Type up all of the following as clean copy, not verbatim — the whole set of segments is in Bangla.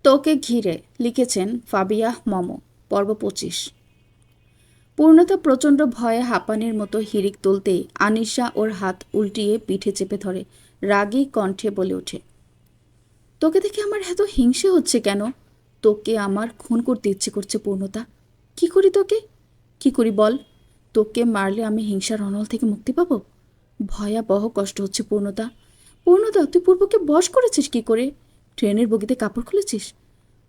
তোকে ঘিরে লিখেছেন ফাবিয়া মমো। পর্ব 25। পূর্ণতা প্রচণ্ড ভয়ে হাঁপানির মতো হিড়িক তুলতেই আনিশা ওর হাত উল্টিয়ে পিঠে চেপে ধরে রাগী কণ্ঠে বলে ওঠে, তোকে দেখে আমার এত হিংসে হচ্ছে কেন? তোকে আমার খুন করতে ইচ্ছে করছে পূর্ণতা। কি করি তোকে? কি করি বল? তোকে মারলে আমি হিংসার অনল থেকে মুক্তি পাবো? ভয়াবহ কষ্ট হচ্ছে পূর্ণতা। পূর্ণতা, তুই পূর্বকে বশ করেছিস কি করে? ট্রেনের বগিতে কাপড় খুলেছিস?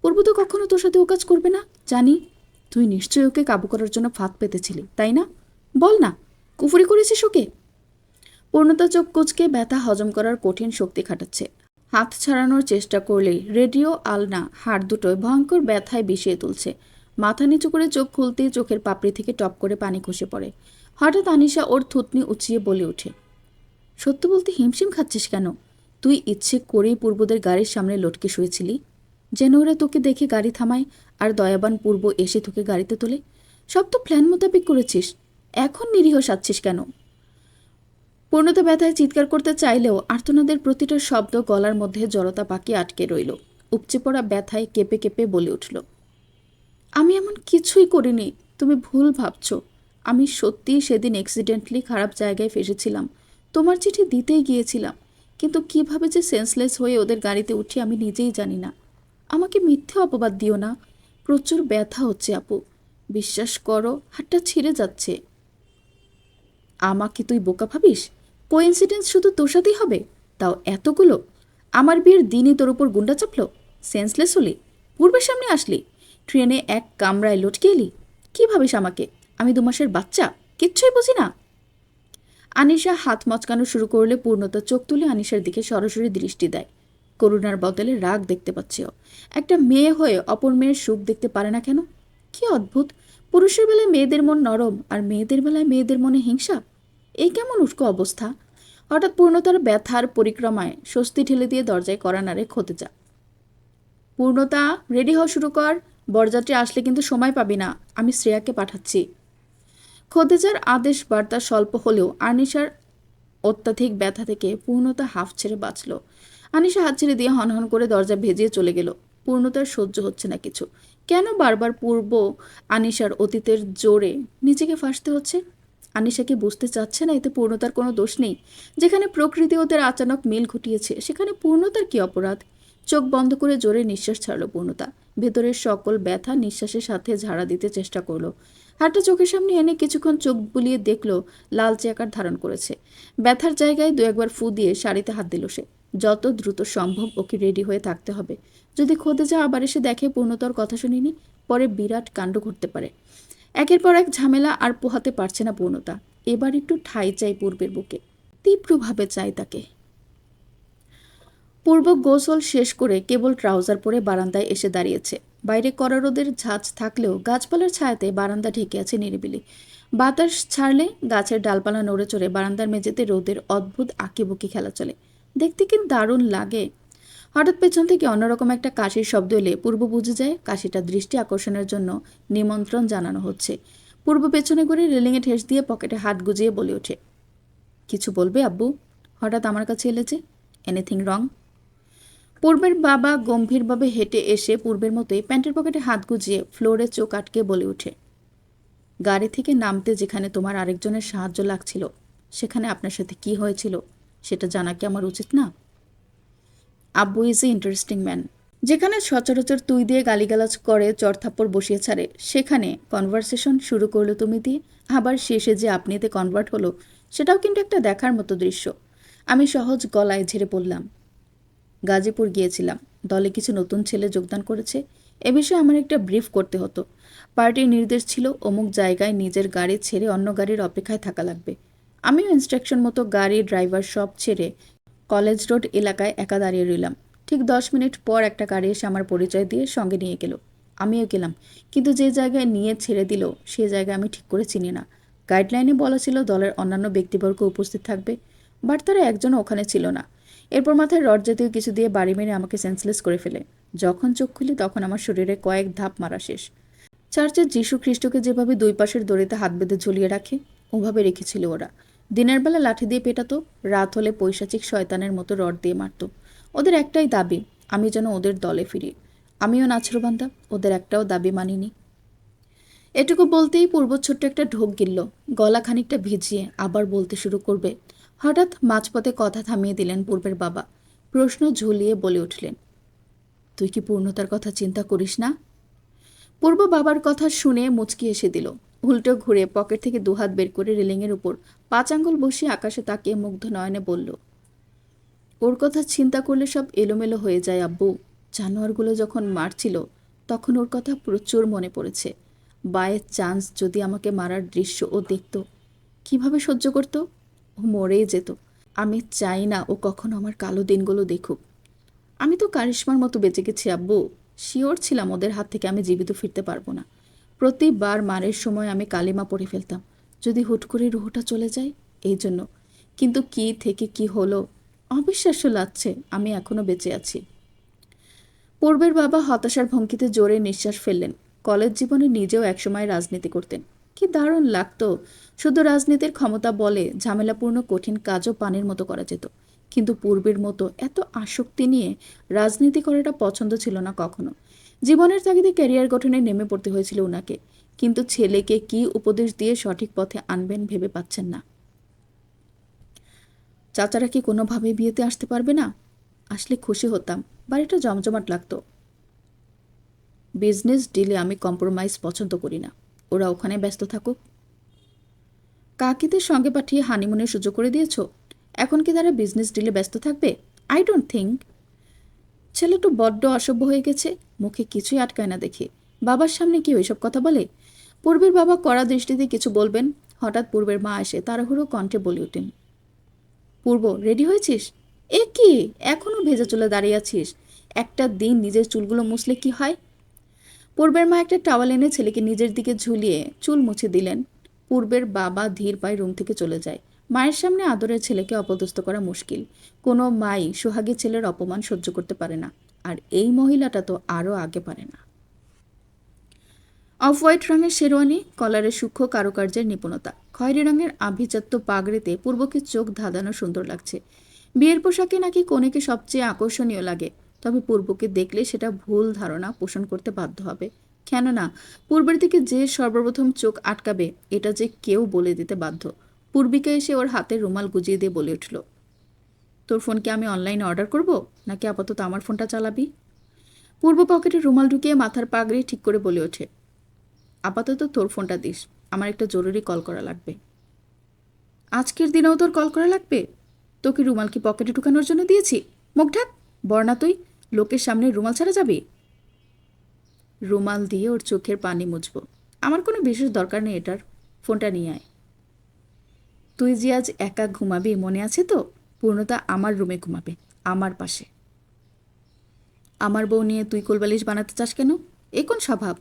পূর্ব তো কখনো তোর সাথে ও কাজ করবে না, জানি। তুই নিশ্চয়ই ওকে কাবু করার জন্য ফাঁদ পেতেছিলি, তাই না? বল না, কুফুরি করেছিস ওকে? পূর্ণতা চোখ কুচকে ব্যথা হজম করার কঠিন শক্তি খাটাচ্ছে। হাত ছাড়ানোর চেষ্টা করলেই রেডিও আলনা হাড় দুটোয় ভয়ঙ্কর ব্যথায় বিষিয়ে তুলছে। মাথা নিচু করে চোখ খুলতেই চোখের পাপড়ি থেকে টপ করে পানি খসে পড়ে। হঠাৎ আনিশা ওর থুতনি উঁচিয়ে বলে ওঠে, সত্য বলতে হিমশিম খাচ্ছিস কেন? তুই ইচ্ছে করেই পূর্বদের গাড়ির সামনে লটকে শুয়েছিলি, যেন ওরা তোকে দেখে গাড়ি থামায় আর দয়াবান পূর্ব এসে তোকে গাড়িতে তোলে। সব তো প্ল্যান মোতাবেক করেছিস, এখন নিরীহ সাচ্ছিস কেন? পূর্ণতা ব্যথায় চিৎকার করতে চাইলেও আর্তনাদের প্রতিটা শব্দ গলার মধ্যে জড়তা পাকিয়ে আটকে রইল। উপচে পড়া ব্যথায় কেঁপে কেঁপে বলে উঠল, আমি এমন কিছুই করিনি, তুমি ভুল ভাবছ। আমি সত্যিই সেদিন অ্যাক্সিডেন্টলি খারাপ জায়গায় ফেসেছিলাম। তোমার চিঠি দিতেই গিয়েছিলাম, কিন্তু কিভাবে যে সেন্সলেস হয়ে ওদের গাড়িতে উঠি আমি নিজেই জানি না। আমাকে মিথ্যে অপবাদ দিও না। প্রচুর ব্যথা হচ্ছে আপু, বিশ্বাস করো, হাতটা ছিঁড়ে যাচ্ছে। আমাকে তুই বোকা ভাবিস? কোইন্সিডেন্স শুধু তোর সাথেই হবে, তাও এতগুলো? আমার বিয়ের দিনই তোর উপর গুন্ডা চাপলো, সেন্সলেস হলি, পূর্বের সামনে আসলি, ট্রেনে এক কামরায় লটকে এলি। কী ভাবিস আমাকে? আমি 2 মাসের বাচ্চা, কিচ্ছুই বুঝি না? আনিশা হাত মচকানো শুরু করলে পূর্ণতা চোখ তুলে আনিশার দিকে সরাসরি দৃষ্টি দেয়। করুণার বদলে রাগ দেখতে পাচ্ছে ও। একটা মেয়ে হয়ে অপর মেয়ের সুখ দেখতে পারে না কেন? কি অদ্ভুত! পুরুষের বেলায় মেয়েদের মন নরম, আর মেয়েদের বেলায় মেয়েদের মনে হিংসা। এই কেমন উটকো অবস্থা! হঠাৎ পূর্ণতার ব্যথার পরিক্রমায় স্বস্তি ঠেলে দিয়ে দরজায় কড়া নাড়ে খোতেজা। পূর্ণতা, রেডি হওয়া শুরু কর, বরযাত্রী আসলে কিন্তু সময় পাবি না, আমি শ্রেয়াকে পাঠাচ্ছি। খোতেজার আদেশ বার্তা স্বল্প হলেও আনিশার অত্যাধিক ব্যথা থেকে পূর্ণতা হাফ ছেড়ে বাঁচল। আনিশা হাত ছেড়ে দিয়ে হনহন করে দরজা ভেজিয়ে চলে গেল। পূর্ণতার সহ্য হচ্ছে না কিছু। কেন বারবার পূর্ব আনিশার অতীতের জোরে নিজেকে ফাঁসতে হচ্ছে? আনিশা কি বুঝতে চাচ্ছে না এতে পূর্ণতার কোনো দোষ নেই? যেখানে প্রকৃতি ওদের আচানক মিল ঘটিয়েছে, সেখানে পূর্ণতার কি অপরাধ? চোখ বন্ধ করে জোরে নিঃশ্বাস ছাড়ল পূর্ণতা। ভেতরের সকল ব্যথা নিঃশ্বাসের সাথে ঝাড়া দিতে চেষ্টা করলো। হাতটা চোখের সামনে এনে কিছুক্ষণ চোখ বুলিয়ে দেখল লালচে আকার ধারণ করেছে। ব্যথার জায়গায় 2-1 ফু দিয়ে শাড়িতে হাত দিল সে। যত দ্রুত সম্ভব ওকে রেডি হয়ে থাকতে হবে। যদি খোদেজা আবার এসে দেখে পূর্ণতার কথা শুনিনি, পরে বিরাট কাণ্ড ঘটতে পারে। একের পর এক ঝামেলা আর পোহাতে পারছে না পূর্ণতা। এবার একটু ঠাঁই চাই পূর্বের বুকে, তীব্রভাবে চাই তাকে। পূর্ব গোসল শেষ করে কেবল ট্রাউজার পরে বারান্দায় এসে দাঁড়িয়েছে। বাইরে কড়া রোদের ঝাঁজ থাকলেও গাছপালার ছায়াতে বারান্দা ঢেকে আছে নিরিবিলি। বাতাস ছাড়লে গাছের ডালপালা নড়ে চড়ে বারান্দার মেঝেতে রোদের অদ্ভুত আঁকিবুকি খেলা চলে। দেখতে কি দারুণ লাগে! হঠাৎ পেছন থেকে অন্যরকম একটা কাশির শব্দ এলে পূর্ব বুঝে যায় কাশিটা দৃষ্টি আকর্ষণের জন্য নিমন্ত্রণ জানানো হচ্ছে। পূর্ব পেছনে ঘুরে রেলিংয়ে ঠেস দিয়ে পকেটে হাত গুজিয়ে বলে ওঠে, কিছু বলবে আব্বু? হঠাৎ আমার কাছে এলে যে, এনিথিং রং? পূর্বের বাবা গম্ভীরভাবে হেঁটে এসে পূর্বের মতোই প্যান্টের পকেটে হাত গুজিয়ে ফ্লোরে চোখ আটকে বলে ওঠে, গাড়ি থেকে নামতে যেখানে তোমার আরেকজনের সাহায্য লাগছিল, সেখানে আপনার সাথে কি হয়েছিল সেটা জানা কি আমার উচিত না? আব্বু ইজ এ ইন্টারেস্টিং ম্যান। যেখানে সচরাচর তুই দিয়ে গালিগালাজ করে চড়থাপ্পড় বসিয়ে ছাড়ে, সেখানে কনভারসেশন শুরু করলো তুমি দিয়ে, আবার শেষে যে আপনিতে কনভার্ট হলো, সেটাও কিন্তু একটা দেখার মতো দৃশ্য। আমি সহজ গলায় ঝেড়ে বললাম, গাজীপুর গিয়েছিলাম, দলে কিছু নতুন ছেলে যোগদান করেছে, এ বিষয়ে আমার একটা ব্রিফ করতে হতো। পার্টির নির্দেশ ছিল অমুক জায়গায় নিজের গাড়ি ছেড়ে অন্য গাড়ির অপেক্ষায় থাকা লাগবে। আমিও ইনস্ট্রাকশন মতো গাড়ি ড্রাইভার সব ছেড়ে কলেজ রোড এলাকায় একা দাঁড়িয়ে রইলাম। ঠিক 10 মিনিট পর একটা গাড়ি এসে আমার পরিচয় দিয়ে সঙ্গে নিয়ে গেল। আমিও গেলাম, কিন্তু যে জায়গায় নিয়ে ছেড়ে দিল সে জায়গা আমি ঠিক করে চিনি না। গাইডলাইনে বলা ছিল দলের অন্যান্য ব্যক্তিবর্গ উপস্থিত থাকবে, বাট তারা একজনও ওখানে ছিল না। এরপর মাথায় রড জাতীয় কিছু দিয়ে বাড়ি মেরে আমাকে সেন্সলেস করে ফেলে। যখন চোখ খুলি তখন আমার শরীরে কয়েক ধাপ মারা শেষ। চার্চের যীশু খ্রিস্টকে যেভাবে 2 পাশের দড়িতে হাত বেঁধে ঝুলিয়ে রাখে, ওভাবে রেখেছিল ওরা। দিনের বেলা লাঠি দিয়ে পেটাতো, রাত হলে পৈশাচিক শয়তানের মতো রড দিয়ে মারত। ওদের একটাই দাবি, আমি যেন ওদের দলে ফিরি। আমিও নাছরবান্দা, ওদের একটাও দাবি মানিনি। এটুকু বলতেই পূর্ব ছোট্ট একটা ঢোক গিলল। গলা খানিকটা ভিজিয়ে আবার বলতে শুরু করবে, হঠাৎ মাঝপথে কথা থামিয়ে দিলেন পূর্বের বাবা। প্রশ্ন ঝুলিয়ে বলে উঠলেন, তুই কি পূর্ণতার কথা চিন্তা করিস না? পূর্ব বাবার কথা শুনে মুচকি এসে দিল। উল্টো ঘুরে পকেট থেকে দুহাত বের করে রেলিংয়ের উপর 5 আঙ্গুল বসিয়ে আকাশে তাকিয়ে মুগ্ধ নয়নে বলল, ওর কথা চিন্তা করলে সব এলোমেলো হয়ে যায় আব্বু। জানোয়ারগুলো যখন মারছিল তখন ওর কথা প্রচুর মনে পড়েছে। বাই চান্স যদি আমাকে মারার দৃশ্য ও দেখত, কিভাবে সহ্য করত? ও মরেই যেত। আমি চাই না ও কখনো আমার কালো দিনগুলো দেখুক। আমি তো কারিশমার মতো বেঁচে গেছি আব্বু। শিওর ছিলাম ওদের হাত থেকে আমি জীবিত ফিরতে পারবো না। প্রতিবার মারের সময় আমি কালিমা পড়ে ফেলতাম, যদি হুট করে রুহটা চলে যায় এই জন্য। কিন্তু কি থেকে কি হলো, অবিশ্বাস্য লাগছে আমি এখনো বেঁচে আছি। পূর্বের বাবা হতাশার ভঙ্গিতে জোরে নিঃশ্বাস ফেললেন। কলেজ জীবনে নিজেও একসময় রাজনীতি করতেন। কি দারুণ লাগতো! শুধু রাজনীতির ক্ষমতা বলে ঝামেলাপূর্ণ কঠিন কাজও পানির মতো করা যেত। কিন্তু পূর্বের মতো এত আসক্তি নিয়ে রাজনীতি করাটা পছন্দ ছিল না কখনো। জীবনের তাগিদে ক্যারিয়ার গঠনে নেমে পড়তে হয়েছিল ওনাকে। কিন্তু ছেলেকে কি উপদেশ দিয়ে সঠিক পথে আনবেন ভেবে পাচ্ছেন না। চাচারা কি কোনোভাবে বিয়েতে আসতে পারবে না? আসলে খুশি হতাম, বাড়িটা জমজমাট লাগতো। বিজনেস ডিলে আমি কম্প্রোমাইজ পছন্দ করি না। ওরা ওখানে ব্যস্ত থাকুক। কাকিদের সঙ্গে পাঠিয়ে হানিমুনের সুযোগ করে দিয়েছ, এখন কি তারা বিজনেস ডিলে ব্যস্ত থাকবে? I don't think. ছেলে তো বড্ড অসভ্য হয়ে গেছে, মুখে কিছুই আটকায় না দেখে। বাবার সামনে কি ওইসব কথা বলে? পূর্বের বাবা কড়া দৃষ্টিতে কিছু বলবেন, হঠাৎ পূর্বের মা এসে তাড়াহুড়ো কণ্ঠে বলে ওঠেন, পূর্ব রেডি হয়েছিস? এ কি, এখনো ভেজা চুলে দাঁড়িয়ে আছিস? একটা দিন নিজের চুলগুলো মুছলে কি হয়? পূর্বের মা একটা টাওয়াল এনে ছেলেকে নিজের দিকে ঝুলিয়ে চুল মুছে দিলেন। পূর্বের বাবা ধীর পায়ে রুম থেকে চলে যায়। মায়ের সামনে আদরের ছেলেকে অপদস্থ করা মুশকিল। কোনো মাই সোহাগী ছেলের অপমান সহ্য করতে পারে না। আর এই মহিলাটা তো আরও আগে পারে না। অফ হোয়াইট রঙের শেরওয়ানি, কলারের সূক্ষ্ম কারুকার্যের নিপুণতা, খয়েরি রঙের আভিজাত্য পাগড়িতে পূর্বকে চোখ ধাঁধানো সুন্দর লাগছে। বিয়ের পোশাকে নাকি কনেকে সবচেয়ে আকর্ষণীয় লাগে। তবে পূর্বকে দেখলে সেটা ভুল ধারণা পোষণ করতে বাধ্য হবে। কেননা পূর্বের দিকে যে সর্বপ্রথম চোখ আটকাবে এটা যে কেউ বলে দিতে বাধ্য। পূর্বিকা এসে ওর হাতের রুমাল গুজিয়ে দিয়ে বলে উঠল, তোর ফোনকে আমি অনলাইনে অর্ডার করব, নাকি আপাতত আমার ফোনটা চালাবি? পূর্ব পকেটে রুমাল ঢুকিয়ে মাথার পাগড়ি ঠিক করে বলে ওঠে, আপাতত তোর ফোনটা দিস, আমার একটা জরুরি কল করা লাগবে। আজকের দিনেও তোর কল করা লাগবে? তোকে রুমাল কি পকেটে ঢুকানোর জন্য দিয়েছি? মুখ ঢাক, বর্ণা তুই লোকের সামনে রুমাল ছাড়া যাবি? রুমাল দিয়ে ওর চোখের পানি মুছবো। আমার কোনো বিশেষ দরকার নেই এটার, ফোনটা নিয়ে আয়। তুই যে আজ একা ঘুমাবি মনে আছে তো? পূর্ণতা আমার রুমে ঘুমাবে, আমার পাশে। আমার বউ নিয়ে তুই কোলবালিশ বানাতে চাস কেন? এ কোন স্বভাব?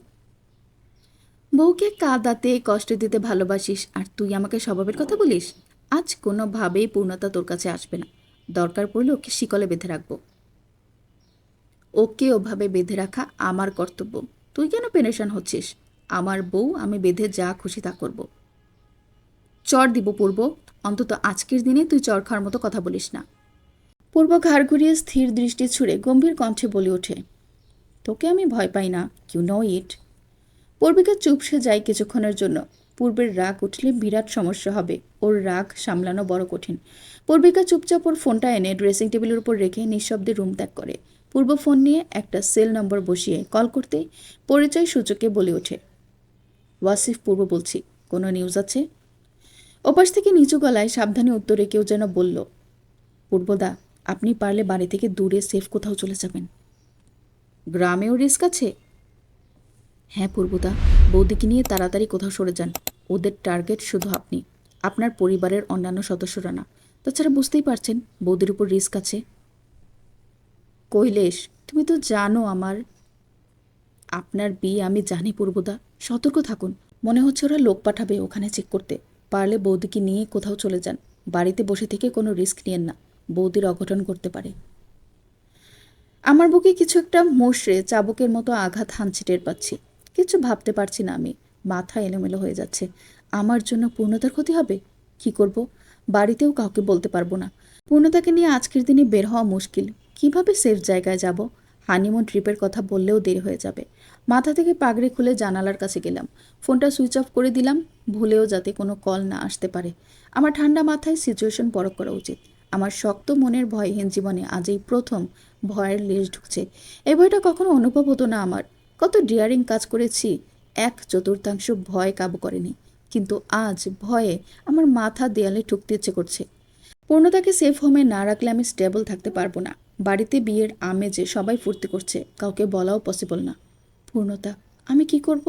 বউকে কাঁদাতে কষ্ট দিতে ভালোবাসিস আর তুই আমাকে স্বভাবের কথা বলিস? আজ কোনোভাবেই পূর্ণতা তোর কাছে আসবে না। দরকার পড়লে ওকে শিকলে বেঁধে রাখবো। ওকে ওভাবে বেঁধে রাখা আমার কর্তব্য। তুই কেন পেরেশান হচ্ছিস? আমার বউ, আমি বেঁধে যা খুশি তা করব। চর দিব পূর্ব, অন্তত আজকের দিনে তুই চর খাওয়ার মতো কথা বলিস না। পূর্ব ঘাড় ঘুরিয়ে স্থির দৃষ্টি ছুঁড়ে গম্ভীর কণ্ঠে বলে ওঠে, তোকে আমি ভয় পাই না, ইউ নো ইট। পূর্বিকা চুপসে যায় কিছুক্ষণের জন্য। পূর্বের রাগ উঠলে বিরাট সমস্যা হবে, ওর রাগ সামলানো বড় কঠিন। পূর্বিকা চুপচাপ ওর ফোনটা এনে ড্রেসিং টেবিলের উপর রেখে নিঃশব্দে রুম ত্যাগ করে। পূর্ব ফোন নিয়ে একটা সেল নম্বর বসিয়ে কল করতে পরিচয় সূচকে বলে ওঠে, ওয়াসিফ পূর্ব বলছি, কোনো নিউজ আছে? ওপাশ থেকে নিচু গলায় সাবধানে উত্তরে কেউ যেন বলল, পূর্বদা, আপনি পারলে বাড়ি থেকে দূরে সেফ কোথাও চলে যাবেন। গ্রামেও রিস্ক আছে? হ্যাঁ পূর্বদা, বৌদিকে নিয়ে তাড়াতাড়ি কোথাও সরে যান। ওদের টার্গেট শুধু আপনি, আপনার পরিবারের অন্যান্য সদস্যরা না। তাছাড়া বুঝতেই পারছেন বৌদির উপর রিস্ক আছে। কৈলেশ, তুমি তো জানো আপনার বিয়ে আমি জানি পূর্বদা, সতর্ক থাকুন। মনে হচ্ছে ওরা লোক পাঠাবে ওখানে চেক করতে। পারলে বৌদিকে নিয়ে কোথাও চলে যান। বাড়িতে বসে থেকে কোনো রিস্ক নিয়েন না, বৌদির অঘটন করতে পারে। আমার বুকে কিছু একটা মোষড়ে চাবুকের মতো আঘাত হানছে টের পাচ্ছি। কিছু ভাবতে পারছি না আমি, মাথা এলোমেলো হয়ে যাচ্ছে। আমার জন্য পূর্ণতার ক্ষতি হবে? কি করব? বাড়িতেও কাউকে বলতে পারবো না। পূর্ণতাকে নিয়ে আজকের দিনে বের হওয়া মুশকিল। কিভাবে সেফ জায়গায় যাব? হানিমুন ট্রিপের কথা বললেও দেরি হয়ে যাবে। মাথা থেকে পাগড়ি খুলে জানালার কাছে গেলাম। ফোনটা সুইচ অফ করে দিলাম, ভুলেও যাতে কোনো কল না আসতে পারে। আমার ঠান্ডা মাথায় সিচুয়েশন পরখ করা উচিত। আমার শক্ত মনের ভয়হীন জীবনে আজ এই প্রথম ভয়ের লেশ ঢুকছে। এই ভয়টা কখনো অনুভব হতো না আমার। কত ডিয়ারিং কাজ করেছি, 1/4 ভয় কাবু করেনি। কিন্তু আজ ভয়ে আমার মাথা দেয়ালে ঠুকতে ইচ্ছে করছে। পূর্ণতাকে সেফ হোমে না রাখলে আমি স্টেবল থাকতে পারবো না। বাড়িতে বিয়ের আমেজে সবাই ফুর্তি করছে, কাউকে বলাও পসিবল না। পূর্ণতা, আমি কি করব?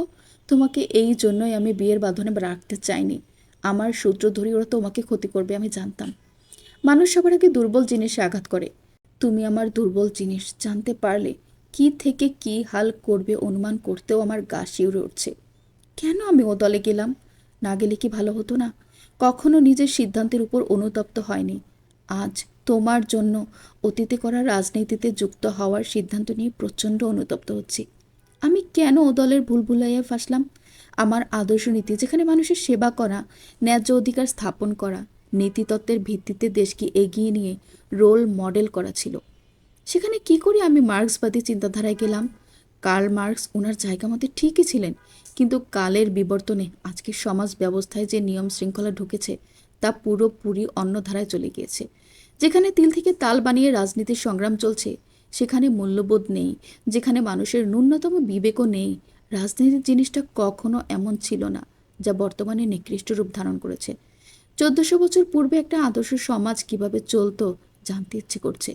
তোমাকে এই জন্যই আমি বিয়ের বাঁধনে রাখতে চাইনি। আমার সূত্র ধরে ওরা তোমাকে ক্ষতি করবে আমি জানতাম। মানুষ সবার আগে দুর্বল জিনিসে আঘাত করে। তুমি আমার দুর্বল জিনিস জানতে পারলে কি থেকে কি হাল করবে অনুমান করতেও আমার গা শিউরে উঠছে। কেন আমি ও দলে গেলাম? না গেলে কি ভালো হতো না? কখনো নিজের সিদ্ধান্তের উপর অনুতপ্ত হয়নি। আজ তোমার জন্য অতীতে করা রাজনীতিতে যুক্ত হওয়ার সিদ্ধান্ত নিয়ে প্রচণ্ড অনুতপ্ত হচ্ছি। আমি কেন ও দলের ভুলভুলাইয়ায় ফাঁসলাম? আমার আদর্শ নীতি, যেখানে মানুষের সেবা করা, ন্যায্য অধিকার স্থাপন করা, নীতিতত্ত্বের ভিত্তিতে দেশকে এগিয়ে নিয়ে রোল মডেল করা ছিল, সেখানে কি করে আমি মার্ক্সবাদী চিন্তাধারায় গেলাম? কার্ল মার্ক্স ওনার জায়গা মতে ঠিকই ছিলেন, কিন্তু কালের বিবর্তনে আজকের সমাজ ব্যবস্থায় যে নিয়ম শৃঙ্খলা ঢুকেছে তা পুরোপুরি অন্য ধারায় চলে গিয়েছে। যেখানে তিল থেকে তাল বানিয়ে রাজনীতির সংগ্রাম চলছে, সেখানে মূল্যবোধ নেই। যেখানে মানুষের ন্যূনতম বিবেকও নেই। রাজনীতির জিনিসটা কখনো এমন ছিল না যা বর্তমানে নিকৃষ্ট রূপ ধারণ করেছে। 1400 বছর পূর্বে একটা আদর্শ সমাজ কিভাবে চলতো জানতে ইচ্ছে করছে।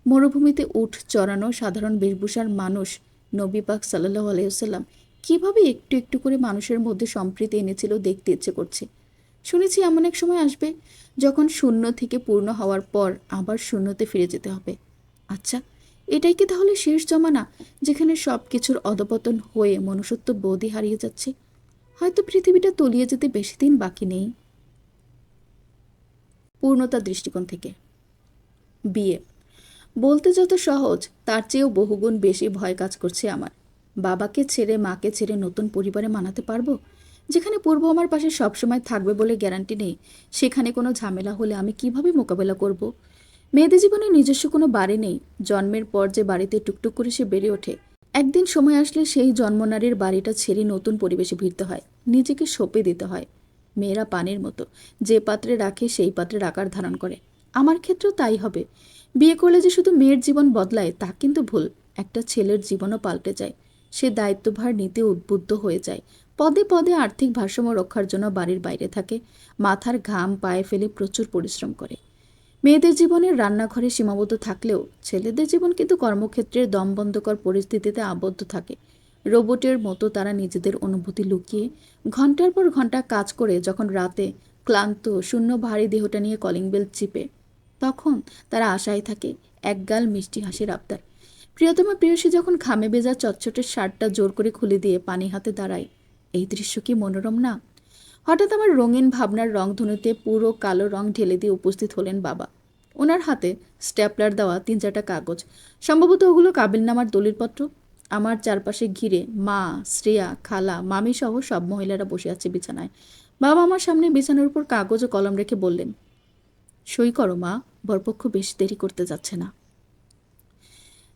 মরুভূমিতে উট চড়ানো সাধারণ বেশভূষার মানুষ নবী পাক সাল্লাল্লাহু আলাইহি ওয়াসাল্লাম কীভাবে একটু একটু করে মানুষের মধ্যে সম্প্রীতি এনেছিল দেখতে ইচ্ছে করছে। শুনেছি এমন এক সময় আসবে যখন শূন্য থেকে পূর্ণ হওয়ার পর আবার শূন্যতে ফিরে যেতে হবে। আচ্ছা, এটাই কি তাহলে শেষ জমানা, যেখানে সব কিছুর অধপতন হয়ে মনুষ্যত্ব বোধই হারিয়ে যাচ্ছে? হয়তো পৃথিবীটা তলিয়ে যেতে বেশি দিন বাকি নেই। পূর্ণতার দৃষ্টিকোণ থেকে বিয়ে বলতে যত সহজ, তার চেয়েও বহুগুণ বেশি ভয় কাজ করছে আমার। বাবাকে ছেড়ে মাকে ছেড়ে নতুন পরিবারে মানাতে পারবো? যেখানে পূর্ব আমার পাশে সবসময় থাকবে বলে গ্যারান্টি নেই, সেখানে কোনো ঝামেলা হলে আমি কিভাবে মোকাবেলা করব? মেয়েদের জীবনে নিজস্ব কোনো বাড়ি নেই। জন্মের পর যে বাড়িতে টুকটুক করে সে বেড়ে ওঠে, একদিন সময় আসলে সেই জন্মনারীর বাড়িটা ছেড়ে নতুন পরিবেশে ভিড়তে হয়, নিজেকে সঁপে দিতে হয়। মেয়েরা পানির মতো, যে পাত্রে রাখে সেই পাত্রের আকার ধারণ করে। আমার ক্ষেত্রেও তাই হবে। বিয়ে করলে যে শুধু মেয়ের জীবন বদলায় তা কিন্তু ভুল। একটা ছেলের জীবনও পাল্টে যায়। সে দায়িত্বভার নিতে উদ্বুদ্ধ হয়ে যায়। পদে পদে আর্থিক ভারসাম্য রক্ষার জন্য বাড়ির বাইরে থাকে, মাথার ঘাম পায়ে ফেলে প্রচুর পরিশ্রম করে। মেয়েদের জীবনের রান্নাঘরে সীমাবদ্ধ থাকলেও ছেলেদের জীবন কিন্তু কর্মক্ষেত্রের দমবন্ধকর পরিস্থিতিতে আবদ্ধ থাকে। রোবটের মতো তারা নিজেদের অনুভূতি লুকিয়ে ঘন্টার পর ঘন্টা কাজ করে যখন রাতে ক্লান্ত শূন্য ভারী দেহটা নিয়ে কলিং বেল চিপে, তখন তারা আশায় থাকে একগাল মিষ্টি হাসির আবদার। প্রিয়তমা প্রেয়সী যখন ঘামে ভেজা চটচটের শার্টটা জোর করে খুলে দিয়ে পানি হাতে দাঁড়ায়, এই দৃশ্য কি মনোরম না? হঠাৎ আমার রঙিন ভাবনার রংধনুতে পুরো কালো রং ঢেলে দিয়ে উপস্থিত হলেন বাবা। ওনার হাতে স্ট্যাপলার দেওয়া 3-4টা কাগজ, সম্ভবত ওগুলো কাবিলনামার দলিলপত্র। আমার চারপাশে ঘিরে মা, শ্রেয়া, খালা, মামি সহ সব মহিলারা বসে আছে বিছানায়। বাবা আমার সামনে বিছানার উপর কাগজ ও কলম রেখে বললেন, সই করো মা, বরপক্ষ বেশ দেরি করতে যাচ্ছে না।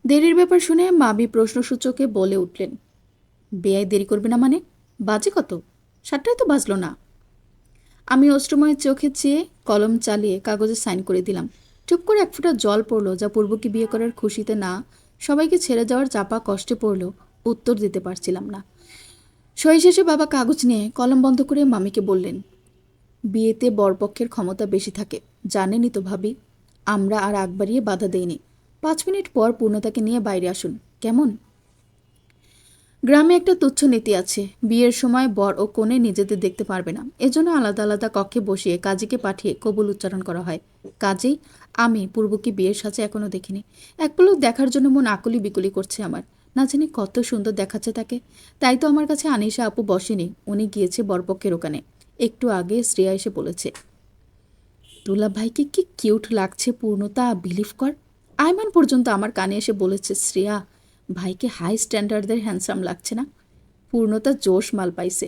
দেরির ব্যাপার শুনে মামি প্রশ্নসূচকে বলে উঠলেন, বেয়াই দেরি করবে না মানে? বাজে কত? 7টাই তো বাজলো না। আমি অশ্রুময় চোখে চেয়ে কলম চালিয়ে কাগজে সাইন করে দিলাম। চুপ করে এক ফোঁটা জল পড়ল, যা পূর্বকে বিয়ে করার খুশিতে না, সবাইকে ছেড়ে যাওয়ার চাপা কষ্টে পড়লেও উত্তর দিতে পারছিলাম না। সই শেষে বাবা কাগজ নিয়ে কলম বন্ধ করে মামিকে বললেন, বিয়েতে বরপক্ষের ক্ষমতা বেশি থাকে, জানেনই তো ভাবি। আমরা আর আগ বাড়িয়ে বাধা দেইনি। 5 মিনিট পর পূর্ণতাকে নিয়ে বাইরে আসুন, কেমন? গ্রামে একটা তুচ্ছ নীতি আছে, বিয়ের সময় বর ও কনে নিজেদের দেখতে পারবে না, এজন্য আলাদা আলাদা কক্ষে বসিয়ে কাজীকে পাঠিয়ে কবুল উচ্চারণ করা হয়। কাজেই আমি পূর্বকে বিয়ের সাথে এখনো দেখিনি। এক পলক দেখার জন্য মন আকুলি বিকুলি করছে আমার। না জানি কত সুন্দর দেখাচ্ছে তাকে। তাই তো আমার কাছে আনিশা আপু বসেনি, উনি গিয়েছে বরপক্ষের ওখানে। একটু আগে শ্রেয়া এসে বলেছে, দুলা ভাইকে কি কিউট লাগছে পূর্ণতা, বিলিভ কর। আয়মান পর্যন্ত আমার কানে এসে বলেছে, শ্রেয়া ভাইকে হাই স্ট্যান্ডার্ডদের হ্যান্ডসাম লাগছে না। পূর্ণতা জোশ মাল পাইছে।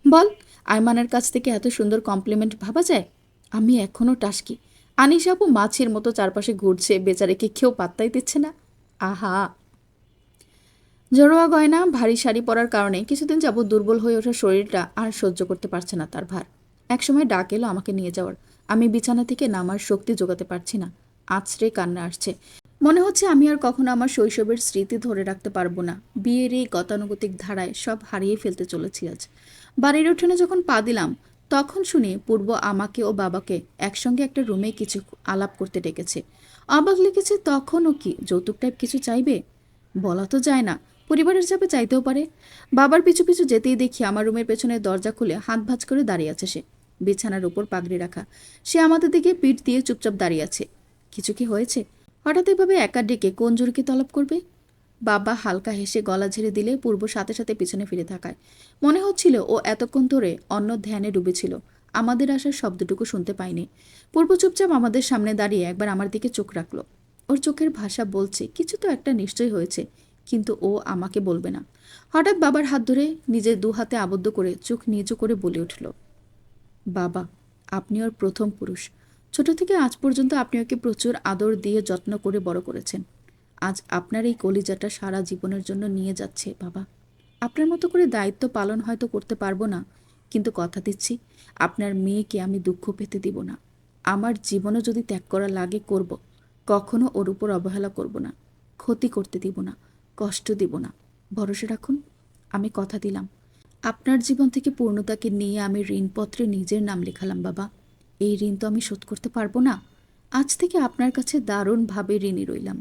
বল, আয়মানের কাছ থেকে এত সুন্দর কমপ্লিমেন্ট ভাবা যায়? আমি এখনও টাসকি। আনিশা আপু মাছির মতো চারপাশে ঘুরছে, বেচারাকে কেউ পাত্তাই দিচ্ছে না। আহা, জড়োয়া গয়না ভারী শাড়ি পরার কারণে কিছুদিন যাবৎ দুর্বল হয়ে ওঠা শরীরটা আর সহ্য করতে পারছে না তার ভার। একসময় ডাক এলো আমাকে নিয়ে যাওয়ার। আমি বিছানা থেকে নামার শক্তি জোগাতে পারছি না। আছড়ে কান্না আসছে। মনে হচ্ছে আমি আর কখনো আমার শৈশবের স্মৃতি ধরে রাখতে পারবো না। বিয়ের এই গতানুগতিক ধারায় সব হারিয়ে ফেলতে চলেছি আজ। বাড়ির উঠোনে যখন পা দিলাম তখন শুনি পূর্ব আমাকে ও বাবাকে একসঙ্গে একটা রুমে কিছু আলাপ করতে ডেকেছে। অবাক লেগেছে, তখনও কি যৌতুক টাইপ কিছু চাইবে? বলা তো যায় না, পরিবারের চাপে চাইতেও পারে। বাবার পিছু পিছু যেতেই দেখি আমার রুমের পেছনে দরজা খুলে হাত ভাঁজ করে দাঁড়িয়ে আছে সে। বিছানার উপর পাগড়ি রাখা। সে আমাদের দিকে পিঠ দিয়ে চুপচাপ দাঁড়িয়ে আছে। কিছু কি হয়েছে? হঠাৎ এভাবে একা ডেকে কোন জোরকে তলব করবে? বাবা হালকা হেসে গলা ঝেড়ে দিলে পূর্ব সাথে সাথে পিছনে ফিরে থাকায় মনে হচ্ছিল ও এতক্ষণ ধরে অন্য ধ্যানে ডুবেছিল। আমাদের আসার শব্দটুকু শুনতে পাইনি। পূর্ব চুপচাপ আমাদের সামনে দাঁড়িয়ে একবার আমার দিকে চোখ রাখলো। ওর চোখের ভাষা বলছে কিছু তো একটা নিশ্চয় হয়েছে, কিন্তু ও আমাকে বলবে না। হঠাৎ বাবার হাত ধরে নিজের দু হাতে আবদ্ধ করে চোখ নিচু করে বলে উঠল, বাবা, আপনি ওর প্রথম পুরুষ। ছোট থেকে আজ পর্যন্ত আপনি ওকে প্রচুর আদর দিয়ে যত্ন করে বড় করেছেন। আজ আপনার এই কলিজাটা সারা জীবনের জন্য নিয়ে যাচ্ছে বাবা। আপনার মতো করে দায়িত্ব পালন হয়তো করতে পারবো না, কিন্তু কথা দিচ্ছি আপনার মেয়েকে আমি দুঃখ পেতে দিব না। আমার জীবনও যদি ত্যাগ করা লাগে করব। কখনো ওর উপর অবহেলা করব না, ক্ষতি করতে দিব না, কষ্ট দিব না। ভরসা রাখুন, আমি কথা দিলাম। আপনার জীবন থেকে পূর্ণতাকে নিয়ে আমি ঋণপত্রে নিজের নাম লেখালাম বাবা। এই ঋণ তো আমি শোধ করতে পারবো না। আজ থেকে আপনার কাছে দারুণভাবে ঋণী রইলাম।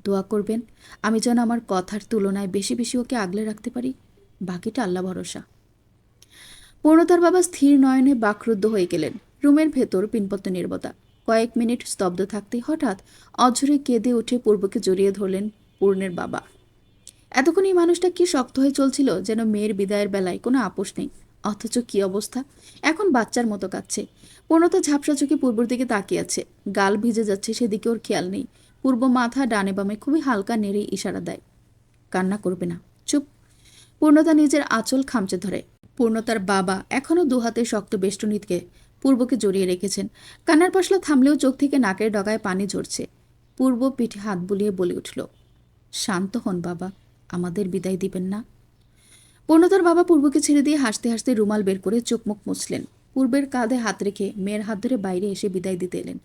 দোয়া করবেন আমি যেন আমার কথার তুলনায় বেশি বেশি ওকে আগলে রাখতে পারি। বাকিটা আল্লাহ ভরসা। পূর্ণতার বাবা স্থির নয়নে বাকরুদ্ধ হয়ে গেলেন। রুমের ভেতর পিনপত্য নীরবতা। কয়েক মিনিট স্তব্ধ থাকতে হঠাৎ অঝরে কেঁদে উঠে পূর্বকে জড়িয়ে ধরলেন পূর্ণের বাবা। এতক্ষণ এই মানুষটা কি শক্ত হয়ে চলছিল, যেন মেয়ের বিদায়ের বেলায় কোনো আপোষ নেই। অথচ কি অবস্থা, এখন বাচ্চার মতো কাঁদছে। পূর্ণতা ঝাপসা চোখে পূর্বর দিকে তাকিয়ে আছে। গাল ভিজে যাচ্ছে, সেদিকে ওর খেয়াল নেই। পূর্ব মাথা ডানে বামে খুবই হালকা নেড়ে ইশারা দেয়, কান্না করবে না, চুপ। পূর্ণতা নিজের আঁচল খামচে ধরে। পূর্ণতার বাবা এখনও দুহাতে শক্ত বেষ্টনীকে পূর্বকে জড়িয়ে রেখেছেন। কান্নার পশলা থামলেও চোখ থেকে নাকের ডগায় পানি ঝরছে। পূর্ব পিঠে হাত বুলিয়ে বলে উঠল, শান্ত হন বাবা, আমাদের বিদায় দিবেন না। পূর্ণতার বাবা পূর্বকে ছেড়ে দিয়ে হাসতে হাসতে রুমাল বের করে চোখ মুখ মুছলেন। পূর্বের কাঁধে হাত রেখে মেয়ের হাত ধরে বাইরে এসে বিদায় দিতে এলেন।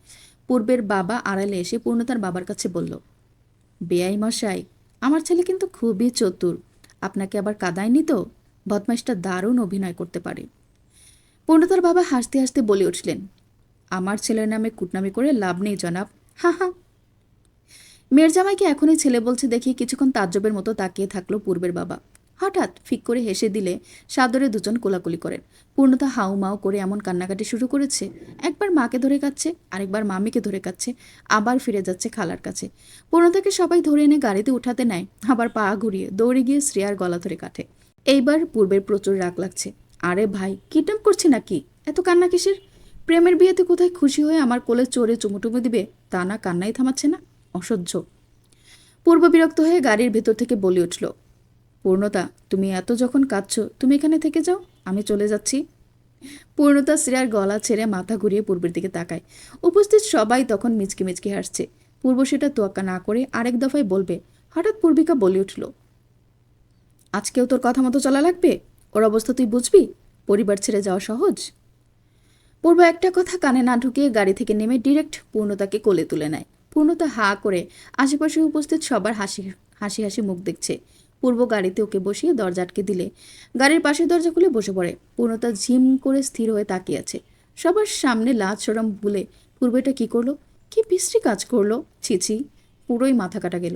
পূর্বের বাবা আড়ালে এসে পূর্ণতার বাবার কাছে বলল, বেয়াই মশাই, আমার ছেলে কিন্তু খুবই চতুর। আপনাকে আবার কাঁদায়নি তো? বদমাইশটা দারুণ অভিনয় করতে পারে। পূর্ণতার বাবা হাসতে হাসতে বলে উঠলেন, আমার ছেলের নামে কুটনামি করে লাভ নেই জনাব, হা হা। মেয়ের জামাইকে এখনই ছেলে বলছে দেখি কিছুক্ষণ তাজ্জবের মতো তাকিয়ে থাকলো পূর্বের বাবা। হঠাৎ ফিক করে হেসে দিলে সাদরে দুজন কোলাকুলি করেন। পূর্ণতা হাউ মাউ করে এমন কান্নাকাটি শুরু করেছে, একবার মাকে ধরে কাচ্ছে, আরেকবার মামিকে ধরে কাচ্ছে, আবার ফিরে যাচ্ছে খালার কাছে। পূর্ণতাকে সবাই ধরে এনে গাড়িতে উঠাতে নেয়, আবার পা ঘুরিয়ে দৌড়ে গিয়ে শ্রেয়ার গলা ধরে কাটে। এইবার পূর্বের প্রচুর রাগ লাগছে। আরে ভাই, কিডন্যাপ করছি নাকি? এত কান্না কিসের? প্রেমের বিয়েতে কোথায় খুশি হয়ে আমার কোলে চড়ে চুমুটুমু দিবে, তা না কান্নাই থামাচ্ছে না, অসহ্য। পূর্ব বিরক্ত হয়ে গাড়ির ভেতর থেকে বলে উঠল, পূর্ণতা, তুমি এত যখন কাঁদছো তুমি এখানে থেকে যাও, আমি চলে যাচ্ছি। পূর্ণতা শ্রেয়ার গলা ছেড়ে মাথা ঘুরিয়ে পূর্বের দিকে তাকায়। উপস্থিত সবাই তখন মিচকি মিচকি হাসছে। পূর্ব সেটা তোয়াক্কা না করে আরেক দফায় বলবে, হঠাৎ পূর্বিকা বলে উঠল, আজকেও তোর কথা মতো চলা লাগবে? ওর অবস্থা তুই বুঝবি? পরিবার ছেড়ে যাওয়া সহজ? পূর্ব একটা কথা কানে না ঢুকিয়ে গাড়ি থেকে নেমে ডিরেক্ট পূর্ণতাকে কোলে তুলে নেয়। পূর্ণতা হা করে আশেপাশে উপস্থিত সবার হাসি হাসি হাসি মুখ দেখছে। পূর্ব গাড়িতে ওকে বসিয়ে দরজা আটকে দিলে গাড়ির পাশের দরজা খুলে বসে পড়ে। পূর্ণতা ঝিম করে স্থির হয়ে তাকিয়ে আছে। সবার সামনে লাজ শরম ভুলে পূর্ব এটা কী করলো, কি বিশ্রী কাজ করলো, ছিছি, পুরোই মাথা কাটা গেল।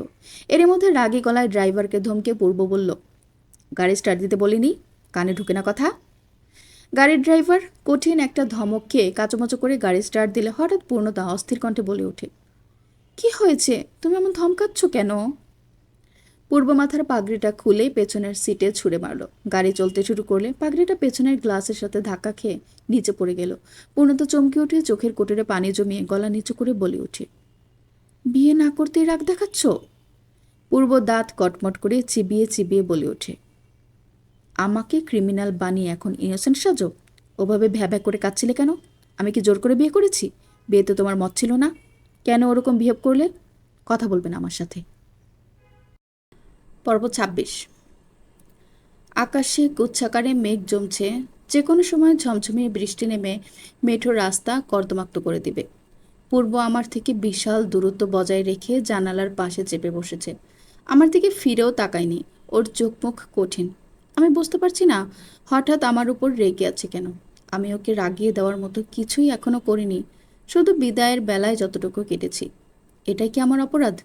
এর মধ্যে রাগী গলায় ড্রাইভারকে ধমকে পূর্ব বলল, গাড়ি স্টার্ট দিতে বলিনি, কানে ঢুকে না কথা? গাড়ির ড্রাইভার কঠিন একটা ধমক খেয়ে কাচুমাচু করে গাড়ি স্টার্ট দিলে হঠাৎ পূর্ণতা অস্থির কণ্ঠে বলে ওঠে, কি হয়েছে, তুমি এমন ধমকাচ্ছ কেন? পূর্ব মাথার পাগড়িটা খুলে পেছনের সিটে ছুঁড়ে মারল। গাড়ি চলতে শুরু করলে পাগড়িটা পেছনের গ্লাসের সাথে ধাক্কা খেয়ে নিচে পড়ে গেল। পূর্ণতা চমকে উঠে চোখের কোটরে পানি জমিয়ে গলা নিচু করে বলে ওঠে, বিয়ে না করতেই রাগ দেখাচ্ছ? পূর্ব দাঁত কটমট করে চিবিয়ে চিবিয়ে বলে ওঠে, আমাকে ক্রিমিনাল বানিয়ে এখন ইনোসেন্ট সাজো? ওভাবে ভ্যাভ্যা করে কাঁদছিলে কেন? আমি কি জোর করে বিয়ে করেছি? বিয়েতে তোমার মত ছিল না? কেন ওরকম বিহেভ করলে? কথা বলবে না আমার সাথে। পর্ব 26। আকাশে কুচ্ছাকারে মেঘ জমছে, যে কোনো সময় ঝমঝমিয়ে বৃষ্টি নেমে মেঠো রাস্তা কর্দমাক্ত করে দিবে। পূর্ব আমার থেকে বিশাল দূরত্ব বজায় রেখে জানালার পাশে চেপে বসেছে। আমার দিকে ফিরেও তাকায়নি। ওর চোখ মুখ কঠিন। আমি বুঝতে পারছি না হঠাৎ আমার উপর রেগে আছে কেন। আমি ওকে রাগিয়ে দেওয়ার মতো কিছুই এখনো করিনি, শুধু বিদায়ের বেলায় যতটুকু কেটেছি। এটাই কি আমার অপরাধ?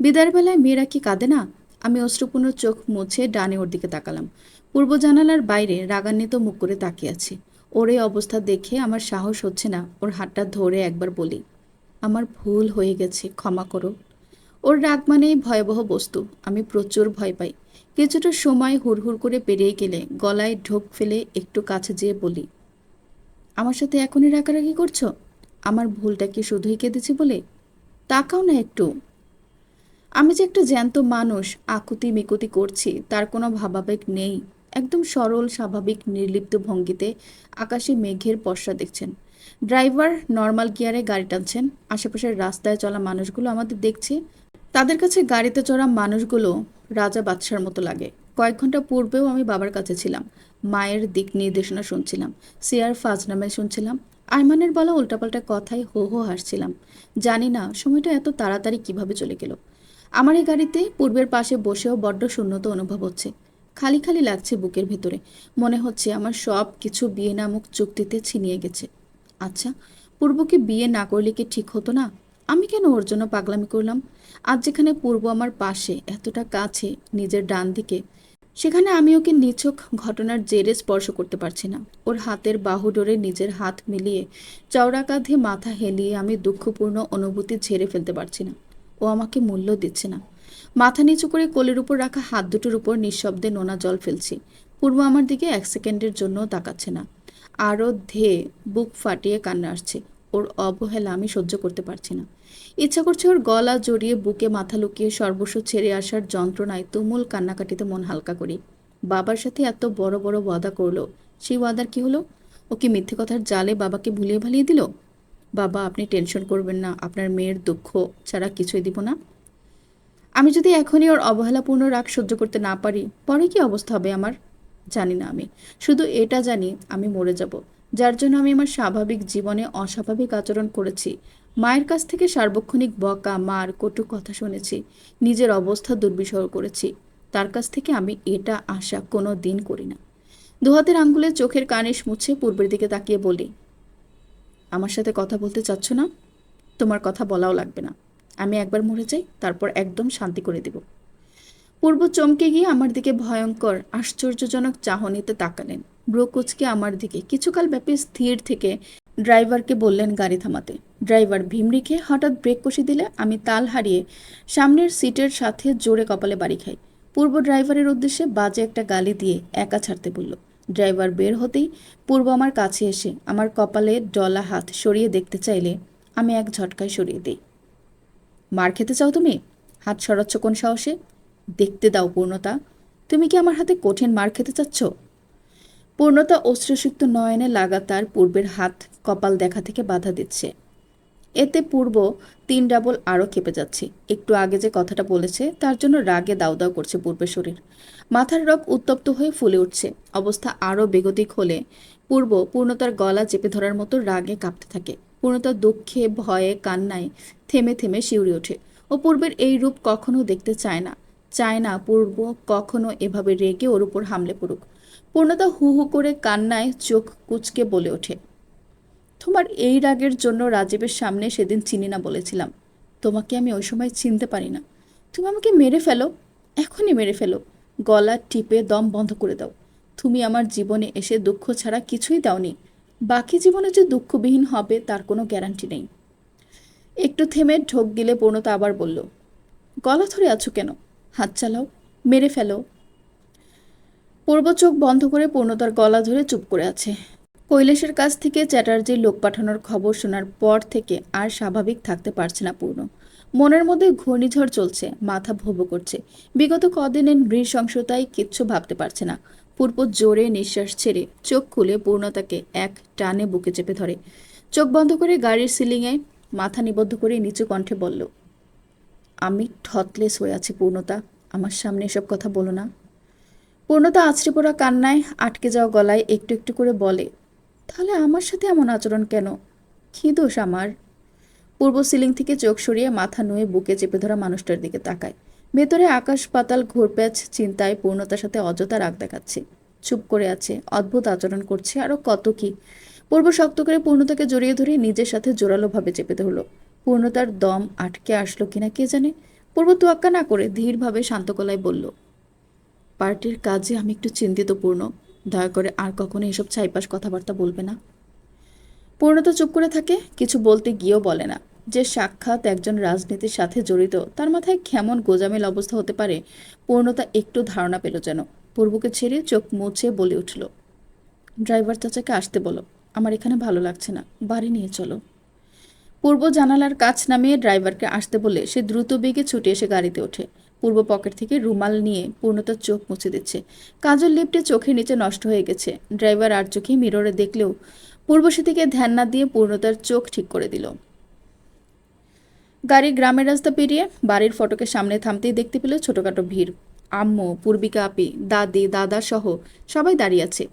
বিদায়ের বেলায় মেয়েরা কি কাঁদে না? আমি অশ্রুপূর্ণ চোখ মুছে ডানে ওর দিকে তাকালাম। পূর্ব জানালার বাইরে রাগান্বিত মুখ করে তাকিয়ে আছে। ওর এই অবস্থা দেখে আমার সাহস হচ্ছে না ওর হাতটা ধরে একবার বলি, আমার ভুল হয়ে গেছে, ক্ষমা করো। ওর রাগ মানেই ভয়াবহ বস্তু। আমি প্রচুর ভয় পাই। কিছুটা সময় হুড়হুড় করে পেরিয়ে গেলে গলায় ঢোক ফেলে একটু কাছে যেয়ে বলি, আমার সাথে এখনই রাগারাগি করছো? আমার ভুলটা কি শুধুই কেঁদেছি বলে? তাকাও না একটু। আমি যে একটা জ্যান্ত মানুষ আকুতি মিকুতি করছি তার কোনো ভাবাবেগ নেই। একদম সরল স্বাভাবিক নির্লিপ্ত ভঙ্গিতে আকাশে মেঘের পসরা দেখছেন। ড্রাইভার নর্মাল গিয়ারে গাড়ি টানছেন। আশেপাশের রাস্তায় চলা মানুষগুলো আমাদের দেখছে। তাদের কাছে গাড়িতে চড়া মানুষগুলো রাজা বাদশার মতো লাগে। কয়েক ঘন্টা পূর্বেও আমি বাবার কাছে ছিলাম, মায়ের দিক নির্দেশনা শুনছিলাম, সিয়ার ফাজনামে শুনছিলাম, আয়মানের বলা উল্টাপাল্টা কথায় হো হো হাসছিলাম। জানি না সময়টা এত তাড়াতাড়ি কিভাবে চলে গেল। আমার এই গাড়িতে পূর্বের পাশে বসেও বড্ড শূন্যতা অনুভব হচ্ছে। খালি খালি লাগছে বুকের ভেতরে। মনে হচ্ছে আমার সব কিছু বিয়ে নামক চুক্তিতে ছিনিয়ে গেছে। আচ্ছা, পূর্বকে বিয়ে না করলে কি ঠিক হতো না? আমি কেন ওর জন্য পাগলামি করলাম? আজ যেখানে পূর্ব আমার পাশে, এতটা কাছে, নিজের ডান দিকে, সেখানে আমি ওকে নিছক ঘটনার জেরে স্পর্শ করতে পারছি না। ওর হাতের বাহু ডোরে নিজের হাত মিলিয়ে চওড়া কাঁধে মাথা হেলিয়ে আমি দুঃখপূর্ণ অনুভূতি ঝেড়ে ফেলতে পারছি না। ও আমাকে মূল্য দিচ্ছে না। মাথা নিচু করে কোলের উপর রাখা হাত দুটোর উপর নিঃশব্দে নোনা জল ফেলছি। পূর্ব আমার দিকে এক সেকেন্ডের জন্যও তাকাচ্ছে না। আরও ধেয়ে বুক ফাটিয়ে কান্না আসছে। ওর অবহেলা আমি সহ্য করতে পারছি না। ইচ্ছা করছে ওর গলা জড়িয়ে বুকে মাথা লুকিয়ে সর্বস্ব ছেড়ে আসার যন্ত্রণায় তুমুল কান্নাকাটিতে মন হালকা করি। বাবার সাথে এত বড় বড় ওয়াদা করলো, সেই ওয়াদার কি হলো? ও কি মিথ্যে কথার জালে বাবাকে ভুলিয়ে ভালিয়ে দিল? বাবা, আপনি টেনশন করবেন না, আপনার মেয়ের দুঃখ ছাড়া কিছুই দিব না। আমি যদি এখনই ওর অবহেলাপূর্ণ রাগ সহ্য করতে না পারি, পরে কি অবস্থা হবে আমার? জানি না। আমি শুধু এটা জানি আমি মরে যাব, যার জন্য আমি আমার স্বাভাবিক জীবনে অস্বাভাবিক আচরণ করেছি। মায়ের কাছ থেকে সার্বক্ষণিক বকা, মার, কটু কথা শুনেছি, নিজের অবস্থা দুর্বিষহ করেছি। তার কাছ থেকে আমি এটা আশা কোনো দিন করি না। দুহাতের আঙ্গুলে চোখের কানিশ মুছে পূর্বের দিকে তাকিয়ে বলি, আমার সাথে কথা বলতে চাচ্ছ না? তোমার কথা বলাও লাগবে না। আমি একবার মরে যাই, তারপর একদম শান্তি করে দিব। পূর্ব চমকে গিয়ে আমার দিকে ভয়ঙ্কর আশ্চর্যজনক চাহনিতে তাকালেন। ব্রো কুচকে আমার দিকে কিছুকাল ব্যাপী স্থির থেকে ড্রাইভারকে বললেন গাড়ি থামাতে। ড্রাইভার ভিমরি খেয়ে হঠাৎ ব্রেক কষে দিলে আমি তাল হারিয়ে সামনের সিটের সাথে জোরে কপালে বাড়ি খাই। পূর্ব ড্রাইভারের উদ্দেশ্যে বাজে একটা গালি দিয়ে একা ছাড়তে বলল। ড্রাইভার বের হতেই পূর্ব আমার কাছে এসে আমার কপালে ডলা হাত সরিয়ে দেখতে চাইলে আমি এক ঝটকায় সরিয়ে দিই। মার খেতে চাও তুমি? হাত সরাচ্ছ কোন সাহসে? দেখতে দাও পূর্ণতা, তুমি কি আমার হাতে কঠিন মার খেতে চাচ্ছ? পূর্ণতা অশ্রুসিক্ত নয়নে লাগাতার পূর্বের হাত কপাল দেখা থেকে বাধা দিচ্ছে। এতে পূর্ব 3 ডাবল আরও খেপে যাচ্ছে। একটু আগে যে কথাটা বলেছে তার জন্য রাগে দাউ দাউ করছে পূর্বের শরীর। মাথার রগ উত্তপ্ত হয়ে ফুলে উঠছে। অবস্থা আরও বেগতিক হলে পূর্ণতার গলা চেপে ধরার মতো রাগে কাঁপতে থাকে। পূর্ণতা দুঃখে, ভয়ে, কান্নায় থেমে থেমে শিউরে ওঠে। ও পূর্বের এই রূপ কখনো দেখতে চায় না। চায় না পূর্ব কখনো এভাবে রেগে ওর উপর হামলে পড়ুক। পূর্ণতা হু হু করে কান্নায় চোখ কুঁচকে বলে ওঠে, তোমার এই রাগের জন্য রাজীবের সামনে সেদিন চিনি না বলেছিলাম। তোমাকে আমি ওই সময় চিনতে পারি না। তুমি আমাকে মেরে ফেলো, এখনই মেরে ফেলো। গলা টিপে দম বন্ধ করে দাও। তুমি আমার জীবনে এসে দুঃখ ছাড়া কিছুই দাওনি। বাকি জীবনে যে দুঃখবিহীন হবে তার কোনো গ্যারান্টি নেই। একটু থেমে ঢোক গিলে পূর্ণতা আবার বলল, গলা ধরে আছো কেন? হাত চালাও, মেরে ফেলো। পূর্ব চোখ বন্ধ করে পূর্ণতার গলা ধরে চুপ করে আছে। কৈলাসের কাছ থেকে চ্যাটার্জির লোক পাঠানোর খবর শোনার পর থেকে আর স্বাভাবিক থাকতে পারছে না পূর্ণ। মনের মধ্যে ঘূর্ণিঝড় চলছে, মাথা ভোবো করছে। বিগত কদিনের নৃশংসতায় কিচ্ছু ভাবতে পারছে না। পূর্ব জোরে নিঃশ্বাস ছেড়ে চোখ খুলে পূর্ণতাকে এক টানে বুকে চেপে ধরে। চোখ বন্ধ করে গাড়ির সিলিংয়ে মাথা নিবদ্ধ করে নিচু কণ্ঠে বলল, আমি থটলেস হয়ে আছি পূর্ণতা, আমার সামনে এসব কথা বলো না। পূর্ণতা আছড়ে পড়া কান্নায় আটকে যাওয়া গলায় একটু একটু করে বলে, তাহলে আমার সাথে এমন আচরণ কেন? কী দোষ আমার? পূর্ব সিলিং থেকে চোখ সরিয়ে মাথা নুয়ে বুকে চেপে ধরা মানুষটার দিকে তাকায়। ভেতরে আকাশ পাতাল ঘোরপ্যাচ চিন্তায় পূর্ণতার সাথে অযথা রাগ দেখাচ্ছে। চুপ করে আছে, অদ্ভুত আচরণ করছে, আরও কত কি। পূর্ব শক্ত করে পূর্ণতাকে জড়িয়ে ধরে নিজের সাথে জোরালোভাবে চেপে ধরল। পূর্ণতার দম আটকে আসলো কিনা কে জানে। পূর্ব তোয়াক্কা না করে ধীরভাবে শান্ত গলায় বলল, পার্টির কাজে আমি একটু চিন্তিত পূর্ণ। দয়া করে আর কখনো এসব ছাইপাশ কথাবার্তা বলবে না। পূর্ণতা চুপ করে থাকে, কিছু বলতে গিয়েও বলে না। যে সাক্ষাৎ একজন রাজনীতির সাথে জড়িত, তার মাথায় কেমন গোজামিল অবস্থা হতে পারে পূর্ণতা একটু ধারণা পেল যেন। পূর্বকে ছেড়ে চোখ মুছে বলে উঠল, ড্রাইভার চাচাকে আসতে বলো, আমার এখানে ভালো লাগছে না, বাড়ি নিয়ে চলো। পূর্ব জানালার কাছ নামিয়ে ড্রাইভারকে আসতে বলে সে দ্রুত বেগে ছুটে এসে গাড়িতে ওঠে। পূর্ব পকেট থেকে রুমাল নিয়ে পূর্ণতার চোখ মুছে দিচ্ছে। কাজল লিপটে চোখের নিচে নষ্ট হয়ে গেছে। ড্রাইভার আর চোখে মিররে দেখলেও পূর্ব সেদিকে ধ্যান না দিয়ে পূর্ণতার চোখ ঠিক করে দিল। গাড়ি গ্রামের রাস্তা পেরিয়ে বাড়ির ফটকের সামনে থামতেই দেখতে পেল ছোটখাটো ভিড়। আম্মু, পূর্বিকা আপি, দাদি, দাদা সহ সবাই দাঁড়িয়ে আছে।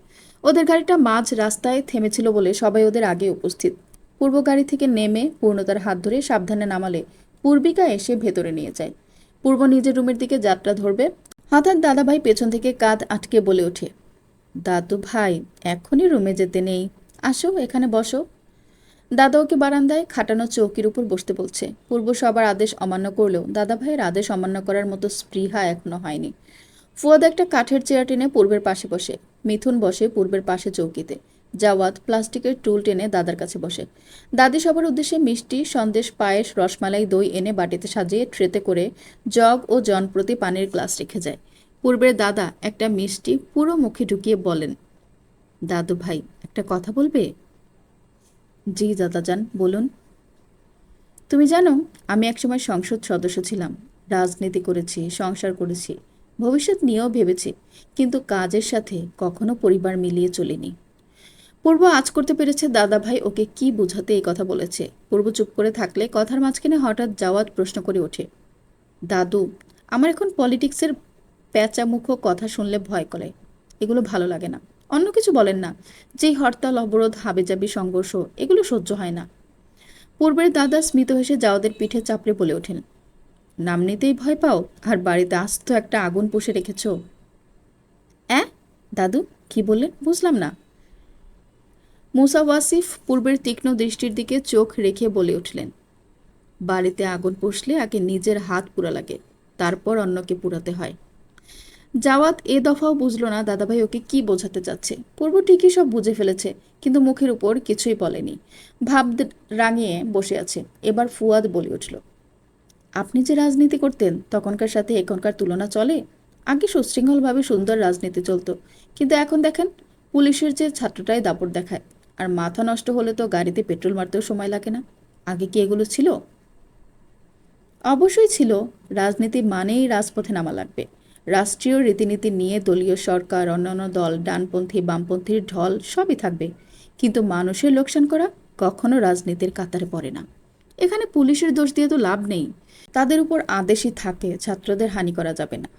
ওদের গাড়িটা মাঝ রাস্তায় থেমেছিল বলে সবাই ওদের আগে উপস্থিত। পূর্ব গাড়ি থেকে নেমে পূর্ণতার হাত ধরে সাবধানে নামালে পূর্বিকা এসে ভেতরে নিয়ে যায়। পূর্ব নিজের রুমের দিকে যাত্রা ধরবে, হঠাৎ দাদাভাই পেছন থেকে কাঁধ আটকে বলে ওঠে, দাদু ভাই, এখনই রুমে যেতে নেই, আসো এখানে বসো। দাদা ওকে বারান্দায় খাটানো চৌকির উপর বসতে বলছে। পূর্ব সবার আদেশ অমান্য করলেও দাদা ভাইয়ের আদেশ অমান্য করার মতো স্পৃহা এখনো হয়নি। ফুয়াদ একটা কাঠের চেয়ার টেনে পূর্বের পাশে বসে। মিথুন বসে পূর্বের পাশে চৌকিতে। জাওয়াত প্লাস্টিকের টুল টেনে দাদার কাছে বসে। দাদি সবার উদ্দেশ্যে মিষ্টি, সন্দেশ, পায়েস, রসমালাই, দই এনে বাটিতে সাজিয়ে ট্রেতে করে জগ ও জনপ্রতি পানির গ্লাস রেখে যায়। পূর্বের দাদা একটা মিষ্টি পুরো মুখে ঢুকিয়ে বলেন, দাদু ভাই, একটা কথা বলবে? জি দাদাজান, বলুন। তুমি জানো, আমি একসময় সংসদ সদস্য ছিলাম, রাজনীতি করেছি, সংসার করেছি, ভবিষ্যৎ নিয়েও ভেবেছি, কিন্তু কাজের সাথে কখনো পরিবার মিলিয়ে চলিনি। পূর্ব আজ করতে পেরেছে দাদা ভাই ওকে কি বোঝাতে এই কথা বলেছে। পূর্ব চুপ করে থাকলে কথার মাঝখানে হঠাৎ জাওয়াত প্রশ্ন করে ওঠে, দাদু, আমার এখন পলিটিক্সের প্যাঁচামুখো কথা শুনলে ভয় করে, এগুলো ভালো লাগে না। অন্য কিছু বলেন না, যেই হরতাল, অবরোধ, হাবিজাবি সংঘর্ষ, এগুলো সহ্য হয় না। পূর্বের দাদা স্মিত হেসে জাওয়াদের পিঠে চাপড়ে বলে ওঠেন, নাম নিতেই ভয় পাও, আর বাড়িতে আস্ত একটা আগুন পুষে রেখেছ। দাদু, কি বললেন বুঝলাম না। মুসা ওয়াসিফ পূর্বের তীক্ষ্ণ দৃষ্টির দিকে চোখ রেখে বলে উঠলেন, বাড়িতে আগুন পুষলে আগে নিজের হাত পুরা লাগে, তারপর অন্যকে পুরাতে হয়। জাওয়াত এ দফাও বুঝল না দাদাভাই ওকে কি বোঝাতে চাচ্ছে। পূর্ব ঠিকই সব বুঝে ফেলেছে, কিন্তু মুখের উপর কিছুই বলেনি, ভাব রাঙিয়ে বসে আছে। এবার ফুয়াদ বলে উঠল, আপনি যে রাজনীতি করতেন তখনকার সাথে এখনকার তুলনা চলে? আগে সুশৃঙ্খলভাবে সুন্দর রাজনীতি চলতো, কিন্তু এখন দেখেন, পুলিশের যে ছাত্রটাই দাপট দেখায়, আর মাথা নষ্ট হলে তো গাড়িতে পেট্রোল মারতেও সময় লাগে না। আগে কি এগুলো ছিল? অবশ্যই ছিল। রাজনীতি মানেই রাজপথে নামা লাগবে। রাষ্ট্রীয় রীতিনীতি নিয়ে দলীয় সরকার, অন্যান্য দল, ডানপন্থী বামপন্থীর ঢল সবই থাকবে, কিন্তু মানুষের লোকসান করা কখনো রাজনীতির কাতারে পড়ে না। এখানে পুলিশের দোষ দিয়ে তো লাভ নেই, তাদের উপর আদেশই থাকে, ছাত্রদের হানি করা যাবে না।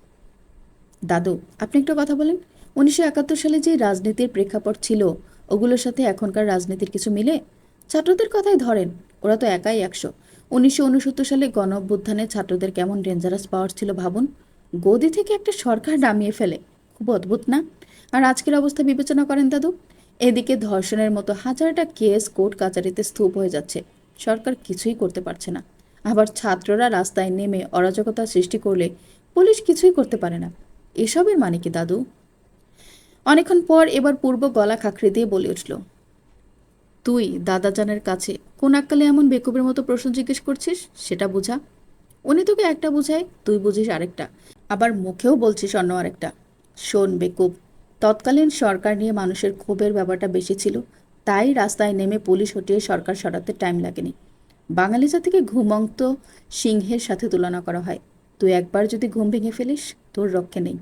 দাদু, আপনি একটা কথা বলেন, 1971 সালে যে রাজনীতির প্রেক্ষাপট ছিল, ওগুলোর সাথে এখনকার রাজনীতির কিছু মিলে? ছাত্রদের কথাই ধরেন, ওরা তো একাই 100। 1969 সালে গণ অভ্যুত্থানে ছাত্রদের কেমন ডেঞ্জারাস পাওয়ার ছিল ভাবুন। গদি থেকে একটা সরকার নামিয়ে ফেলে, খুব অদ্ভুত না? আর আজকের অবস্থা বিবেচনা করেন দাদু, এদিকে ধর্ষণের মতো হাজারটা কেস কোর্ট কাচারিতে স্তূপ হয়ে যাচ্ছে, সরকার কিছুই করতে পারছে না। আবার ছাত্ররা রাস্তায় নেমে অরাজকতা সৃষ্টি করলে পুলিশ কিছুই করতে পারে না। এসবের মানে কি দাদু? অনেকক্ষণ পর এবার পূর্ব গলা খাঁকড়ে দিয়ে বলে উঠল, তুই দাদাজানের কাছে কোন আক্কালে এমন বেকুবের মতো প্রশ্ন জিজ্ঞেস করছিস সেটা বুঝা। উনি তোকে একটা বুঝায়, তুই বুঝিস আরেকটা, আবার মুখেও বলছিস অন্য আরেকটা। শোন বেকুব, তৎকালীন সরকার নিয়ে মানুষের ক্ষোভের ব্যাপারটা বেশি ছিল, তাই রাস্তায় নেমে পুলিশ হটিয়ে সরকার সরাতে টাইম লাগেনি। বাঙালি জাতিকে ঘুমন্ত সিংহের সাথে তুলনা করা হয়। তুই একবার যদি ঘুম ভেঙে ফেলিস, তোর রক্ষে নেই।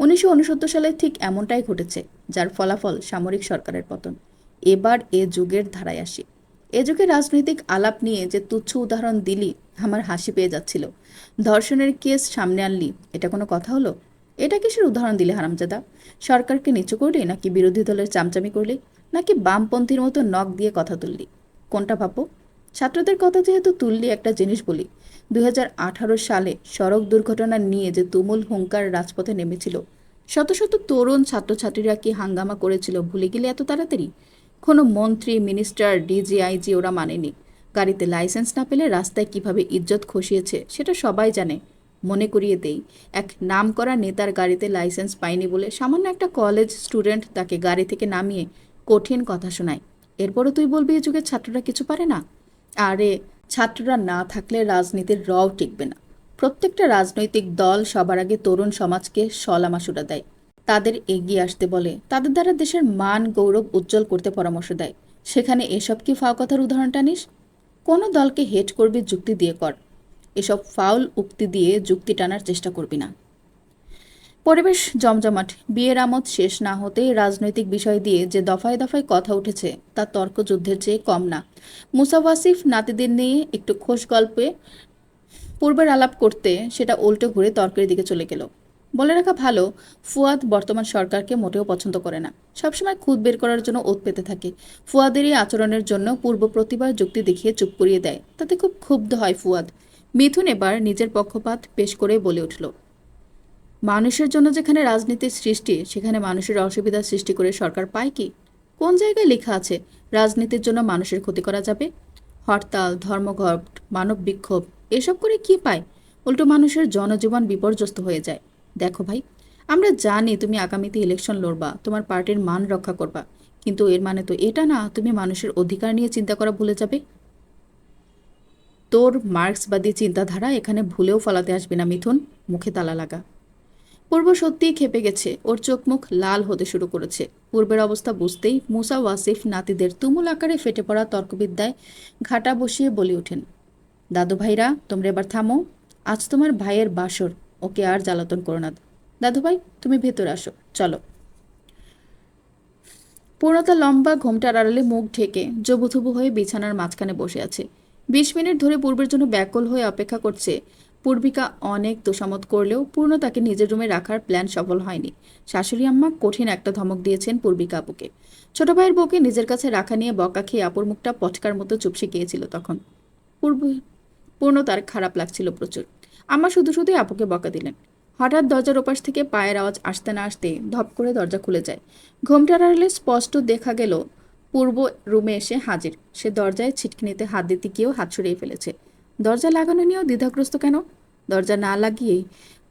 1969 সালে ঠিক এমনটাই ঘটেছে, যার ফলাফল সামরিক সরকারের পতন। এবার এ যুগের ধারায় আসি। এ যুগে রাজনৈতিক আলাপ নিয়ে যে তুচ্ছ উদাহরণ দিলি, আমার হাসি পেয়ে যাচ্ছিল। ধর্ষণের কেস সামনে আনলি, এটা কোনো কথা হলো? এটা কিসের উদাহরণ দিলে হারামজাদা? সরকারকে নিচু করলি, নাকি বিরোধী দলের চামচামি করলি, নাকি বামপন্থীর মতো নখ দিয়ে কথা তুললি? কোনটা ভাবো? ছাত্রদের কথা যেহেতু তুললি, একটা জিনিস বলি, 2018 সালে সড়ক দুর্ঘটনা নিয়ে যে তুমুল হুঙ্কার রাজপথে নেমেছিল, শত শত তরুণ ছাত্রছাত্রীরা কি হাঙ্গামা করেছিল ভুলে গেলে এত তাড়াতাড়ি? কোনো মন্ত্রী, মিনিস্টার, ডিজি, আইজি ওরা মানেনি। গাড়িতে লাইসেন্স না পেলে রাস্তায় কিভাবে ইজ্জত খসিয়েছে সেটা সবাই জানে। মনে করিয়ে দেই, এক নামকরা নেতার গাড়িতে লাইসেন্স পায়নি বলে সামান্য একটা কলেজ স্টুডেন্ট তাকে গাড়ি থেকে নামিয়ে কঠিন কথা শোনায়। এরপরও তুই বলবি এই যুগের ছাত্ররা কিছু পারে না? আরে, ছাত্ররা না থাকলে রাজনীতির রও টিকবে না। প্রত্যেকটা রাজনৈতিক দল সবার আগে তরুণ সমাজকে সলামাশুরা দেয়, তাদের এগিয়ে আসতে বলে, তাদের দ্বারা দেশের মান গৌরব উজ্জ্বল করতে পরামর্শ দেয়। সেখানে এসব কি ফাও কথার উদাহরণ টানিস? কোনো দলকে হেট করবি যুক্তি দিয়ে কর, এসব ফাউল উক্তি দিয়ে যুক্তি টানার চেষ্টা করবি না। পরিবেশ জমজমাট। বিয়ের আমোদ শেষ না হতেই রাজনৈতিক বিষয় দিয়ে যে দফায় দফায় কথা উঠেছে তা তর্কযুদ্ধের চেয়ে কম না। মুসা ওয়াসিফ নাতিদের নিয়ে একটু খোশ গল্পে পূর্বের আলাপ করতে সেটা উল্টো ঘুরে তর্কের দিকে চলে গেল। বলে রাখা ভালো, ফুয়াদ বর্তমান সরকারকে মোটেও পছন্দ করে না। সবসময় খুদ বের করার জন্য ওত পেতে থাকে। ফুয়াদের এই আচরণের জন্য পূর্ব প্রতিবার যুক্তি দেখিয়ে চুপ করিয়ে দেয়, তাতে খুব ক্ষুব্ধ হয় ফুয়াদ। মিথুন এবার নিজের পক্ষপাত পেশ করে বলে উঠল, মানুষের জন্য যেখানে রাজনীতির সৃষ্টি, সেখানে মানুষের অসুবিধা সৃষ্টি করে সরকার পায় কি? কোন জায়গায় লেখা আছে রাজনীতির জন্য মানুষের ক্ষতি করা যাবে? হরতাল, ধর্মঘট, মানব বিক্ষোভ এসব করে কি পায়? উল্টো মানুষের জনজীবন বিপর্যস্ত হয়ে যায়। দেখো ভাই, আমরা জানি তুমি আগামীতে ইলেকশন লড়বা, তোমার পার্টির মান রক্ষা করবা, কিন্তু এর মানে তো এটা না তুমি মানুষের অধিকার নিয়ে চিন্তা করা ভুলে যাবে। তোর মার্ক্সবাদী চিন্তাধারা এখানে ভুলেও ফলাতে আসবে না মিথুন, মুখে তালা লাগা। পূর্ব সত্যিই খেপে গেছে, ওর চোখ মুখ লাল হতে শুরু করেছে। পূর্বের অবস্থা বুঝতেই মুসা ওয়াসিফ নাতিদের তুমুল আকারে ফেটে পড়া তর্কবিদ্যায় ঘাটা বসিয়ে বলে ওঠেন, দাদু ভাইরা, তোমরা এবার থামো। আজ তোমার ভাইয়ের বাসর, ওকে আর জ্বালাতন করো না। দাদু ভাই, তুমি ভেতরে আসো, চলো। পূর্ণতা লম্বা ঘোমটার আড়ালে মুখ ঢেকে জবুথবু হয়ে বিছানার মাঝখানে বসে আছে। 20 মিনিট ধরে পূর্বের জন্য ব্যাকুল হয়ে অপেক্ষা করছে। পূর্বিকা অনেক তোষামত করলেও পূর্ণ তাকে নিজের রুমে রাখার প্ল্যান সফল হয়নি। শাশুড়ি আম্মা কঠিন একটা ধমক দিয়েছেন পূর্বিকা আপুকে। ছোট ভাইয়ের বউকে নিজের কাছে রাখা নিয়ে বকা খেয়ে আপুর মুখটা পটকার মতো চুপসে গিয়েছিল তখন। পূর্ব পূর্ণ তার খারাপ লাগছিল প্রচুর। আম্মা শুধু শুধুই আপুকে বকা দিলেন। হঠাৎ দরজার ওপাশ থেকে পায়ের আওয়াজ আসতে না আসতে ধপ করে দরজা খুলে যায়। ঘোমটার আড়ালে স্পষ্ট দেখা গেল পূর্ব রুমে এসে হাজির। সে দরজায় ছিটকিনিতে হাত দিতে গিয়েও হাত সরিয়ে ফেলেছে। দরজা লাগানো নিয়েও দ্বিধাগ্রস্ত কেন? দরজা না লাগিয়েই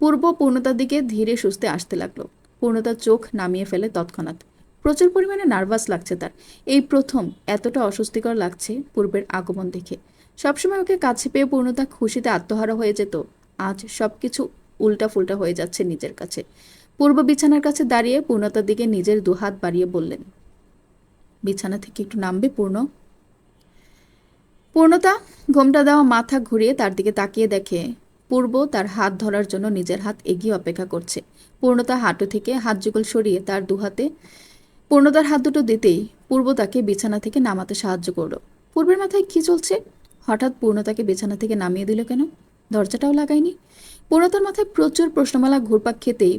পূর্ব পূর্ণতার দিকে ধীরে সুস্থে আসতে লাগলো। পূর্ণতার চোখ নামিয়ে ফেলে তৎক্ষণাৎ। প্রচুর পরিমাণে নার্ভাস লাগছে তার। এই প্রথম এতটা অস্বস্তিকর লাগছে পূর্বের আগমন দেখে। সবসময় ওকে কাছে পেয়ে পূর্ণতা খুশিতে আত্মহারা হয়ে যেত, আজ সবকিছু উল্টা ফুল্টা হয়ে যাচ্ছে নিজের কাছে। পূর্ব বিছানার কাছে দাঁড়িয়ে পূর্ণতার দিকে নিজের দুহাত বাড়িয়ে বললেন, বিছানা থেকে একটু নামবে পূর্ণ? পূর্ণতা ঘোমটা দেওয়া মাথা ঘুরিয়ে তার দিকে তাকিয়ে দেখে পূর্ব তার হাত ধরার জন্য নিজের হাত এগিয়ে অপেক্ষা করছে। পূর্ণতা হাঁটু থেকে হাত যুগল সরিয়ে তার দুহাতে পূর্ণতার হাত দুটো দিতেই পূর্ব তাকে বিছানা থেকে নামাতে সাহায্য করলো। পূর্বের মাথায় কি চলছে? হঠাৎ পূর্ণতাকে বিছানা থেকে নামিয়ে দিল কেন? দরজাটাও লাগায়নি। পূর্ণতার মাথায় প্রচুর প্রশ্নমালা ঘুরপাক খেতেই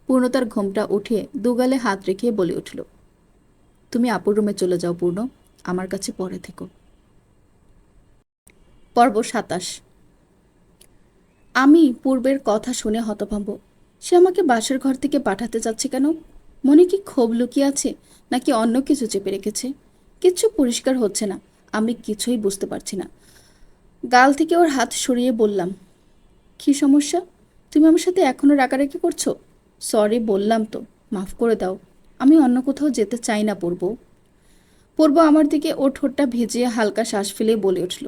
পূর্ণতার ঘোমটা উঠে দুগালে হাত রেখে বলে উঠল, তুমি আপুর রুমে চলে যাও পূর্ণ, আমার কাছে পরে থেকো। পর্ব 27। আমি পূর্বের কথা শুনে হতভম্ব। সে আমাকে বাসের ঘর থেকে পাঠাতে যাচ্ছে কেন? মনে কি ক্ষোভ লুকিয়ে আছে, নাকি অন্য কিছু চেপে রেখেছে? কিচ্ছু পরিষ্কার হচ্ছে না, আমি কিছুই বুঝতে পারছি না। গাল থেকে ওর হাত সরিয়ে বললাম, কি সমস্যা? তুমি আমার সাথে এখনো রাগারাগি করছো? সরি বললাম তো, মাফ করে দাও। আমি অন্য কোথাও যেতে চাই না পূর্ব। পূর্ব আমার দিকে ওর ঠোঁটটা ভিজিয়ে হালকা শ্বাস ফেলে বলে উঠল,